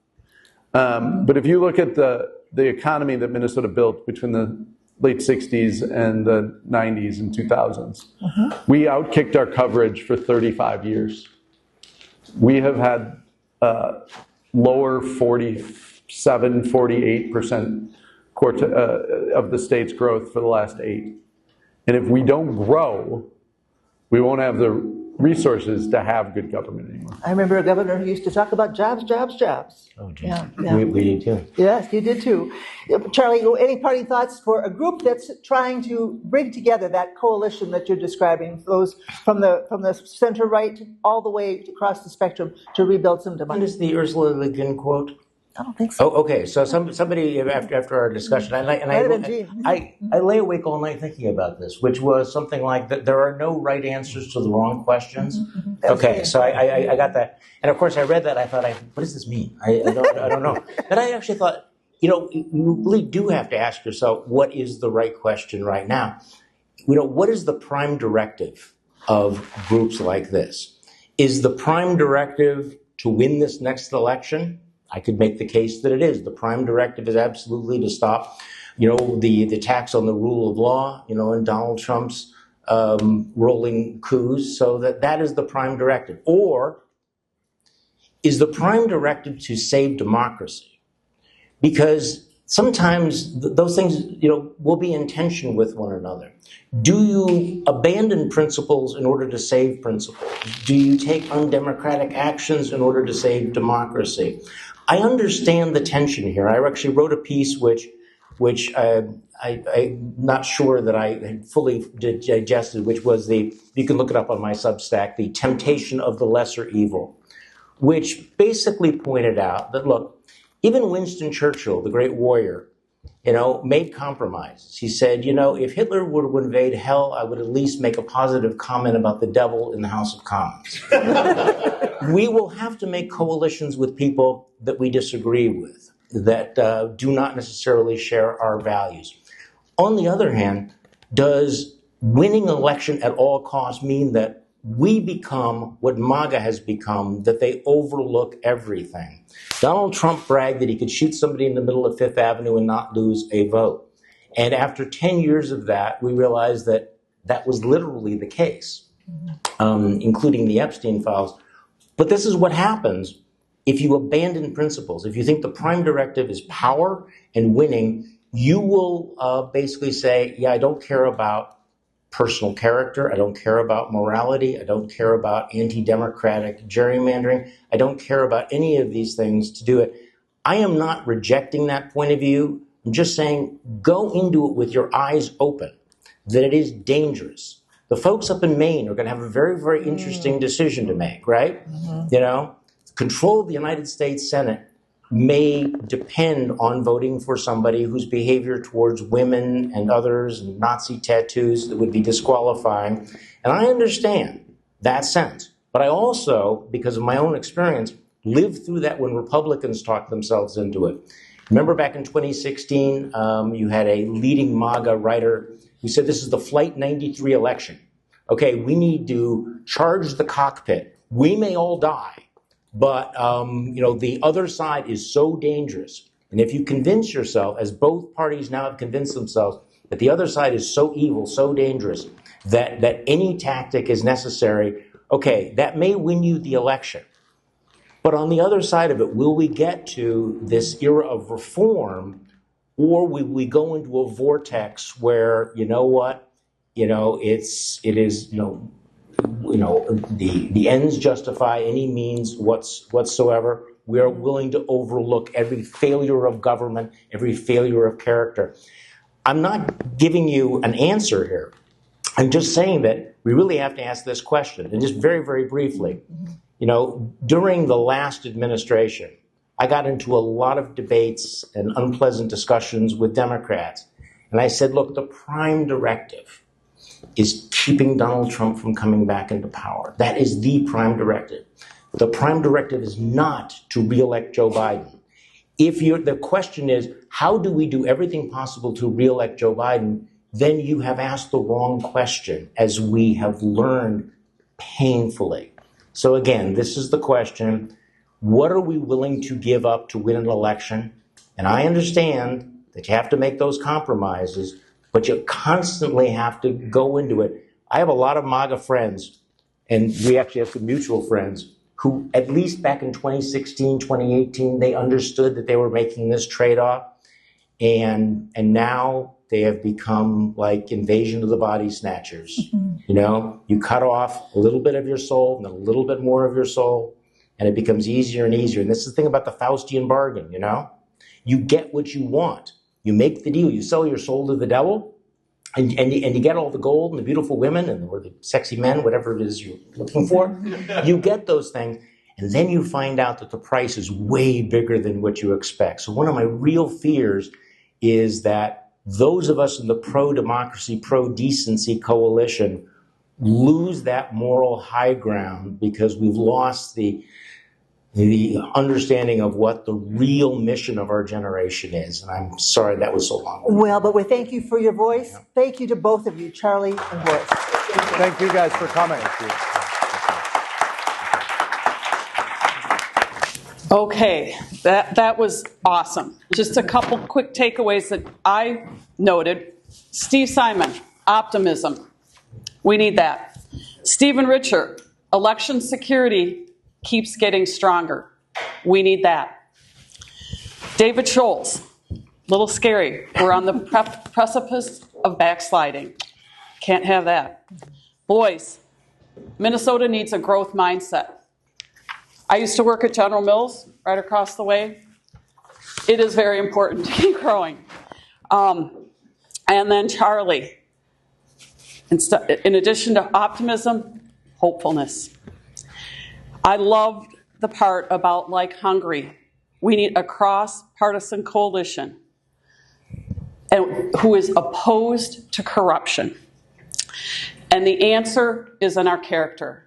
But if you look at the economy that Minnesota built between the late 60s and the 90s and 2000s, we outkicked our coverage for 35 years. We have had lower 47, 48% of the state's growth for the last 8. And if we don't grow, we won't have the resources to have good government anymore. I remember a governor who used to talk about jobs, jobs, jobs. Oh, geez. Yeah. We did too. Yes, you did too. Charlie, any parting thoughts for a group that's trying to bring together that coalition that you're describing, those from the center right all the way across the spectrum to rebuild some democracy? What is the Ursula Le Guin quote? I don't think so. Oh, okay. So somebody after our discussion, I lay awake all night thinking about this, which was something like that. There are no right answers to the wrong questions. Okay, so I got that, and of course I read that. I thought, what does this mean? I don't know. But I actually thought, you really do have to ask yourself, what is the right question right now? What is the prime directive of groups like this? Is the prime directive to win this next election? I could make the case that it is. The prime directive is absolutely to stop, the attacks on the rule of law, and Donald Trump's rolling coups. So that is the prime directive. Or is the prime directive to save democracy? Because sometimes those things, will be in tension with one another. Do you abandon principles in order to save principles? Do you take undemocratic actions in order to save democracy? I understand the tension here. I actually wrote a piece which I'm not sure that I had fully digested, which was you can look it up on my Substack, The Temptation of the Lesser Evil, which basically pointed out that, look, even Winston Churchill, the great warrior, made compromises. He said, if Hitler were to invade hell, I would at least make a positive comment about the devil in the House of Commons. We will have to make coalitions with people that we disagree with, that do not necessarily share our values. On the other hand, does winning an election at all costs mean that we become what MAGA has become, that they overlook everything? Donald Trump bragged that he could shoot somebody in the middle of Fifth Avenue and not lose a vote. And after 10 years of that, we realized that that was literally the case, including the Epstein files. But this is what happens if you abandon principles. If you think the prime directive is power and winning, you will basically say, I don't care about personal character. I don't care about morality. I don't care about anti-democratic gerrymandering. I don't care about any of these things to do it. I am not rejecting that point of view. I'm just saying, go into it with your eyes open, that it is dangerous. The folks up in Maine are going to have a very, very interesting decision to make, right? Control of the United States Senate may depend on voting for somebody whose behavior towards women and others and Nazi tattoos that would be disqualifying. And I understand that sense. But I also, because of my own experience, lived through that when Republicans talked themselves into it. Remember back in 2016, you had a leading MAGA writer who said this is the Flight 93 election. Okay, we need to charge the cockpit. We may all die. But, the other side is so dangerous. And if you convince yourself, as both parties now have convinced themselves, that the other side is so evil, so dangerous, that any tactic is necessary, okay, that may win you the election. But on the other side of it, will we get to this era of reform, or will we go into a vortex where, the ends justify any means whatsoever. We are willing to overlook every failure of government, every failure of character. I'm not giving you an answer here. I'm just saying that we really have to ask this question. And just very, very briefly, during the last administration, I got into a lot of debates and unpleasant discussions with Democrats. And I said, look, the prime directive is keeping Donald Trump from coming back into power. That is the prime directive. The prime directive is not to re-elect Joe Biden. The question is, how do we do everything possible to re-elect Joe Biden? Then you have asked the wrong question, as we have learned painfully. So again, this is the question: what are we willing to give up to win an election? And I understand that you have to make those compromises, but you constantly have to go into it. I have a lot of MAGA friends, and we actually have some mutual friends, who at least back in 2016, 2018, they understood that they were making this trade-off. And now they have become like invasion of the body snatchers. Mm-hmm. You know, you cut off a little bit of your soul and a little bit more of your soul, and it becomes easier and easier. And this is the thing about the Faustian bargain, you know? You get what you want. You make the deal. You sell your soul to the devil, and you get all the gold and the beautiful women or the sexy men, whatever it is you're looking for. You get those things, and then you find out that the price is way bigger than what you expect. So one of my real fears is that those of us in the pro-democracy, pro-decency coalition lose that moral high ground because we've lost the understanding of what the real mission of our generation is. And I'm sorry that was so long. Well, but we thank you for your voice. Thank you to both of you, Charlie and Boris. Thank you guys for coming. Okay, that was awesome. Just a couple quick takeaways that I noted. Steve Simon, optimism. We need that. Stephen Richer, election security keeps getting stronger. We need that. David Schultz, a little scary. We're on the precipice of backsliding. Can't have that. Blois, Minnesota needs a growth mindset. I used to work at General Mills right across the way. It is very important to keep growing. And then Charlie, in addition to optimism, hopefulness. I loved the part about like Hungary. We need a cross-partisan coalition who is opposed to corruption. And the answer is in our character.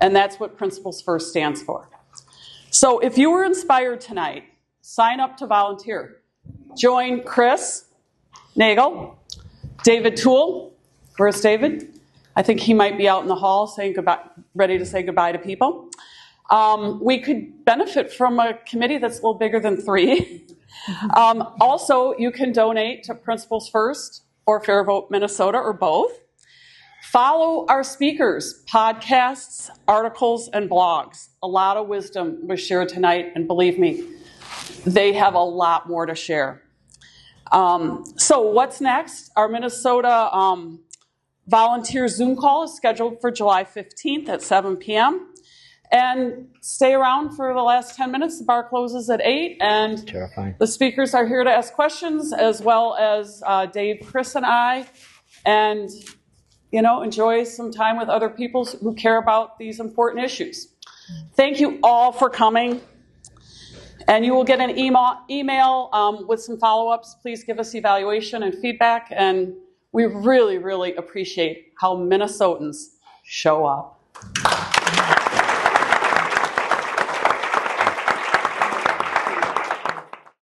And that's what Principles First stands for. So if you were inspired tonight, sign up to volunteer. Join Chris Nagel, David Toole. Where's David? I think he might be out in the hall saying goodbye, ready to say goodbye to people. We could benefit from a committee that's a little bigger than 3. Also, you can donate to Principles First or FairVote Minnesota or both. Follow our speakers, podcasts, articles, and blogs. A lot of wisdom was shared tonight, and believe me, they have a lot more to share. So what's next? Our Minnesota volunteer Zoom call is scheduled for July 15th at 7 p.m. And stay around for the last 10 minutes. The bar closes at 8. And terrifying. The speakers are here to ask questions, as well as Dave, Chris, and I. And, you know, enjoy some time with other people who care about these important issues. Thank you all for coming. And you will get an email with some follow-ups. Please give us evaluation and feedback. And we really, really appreciate how Minnesotans show up.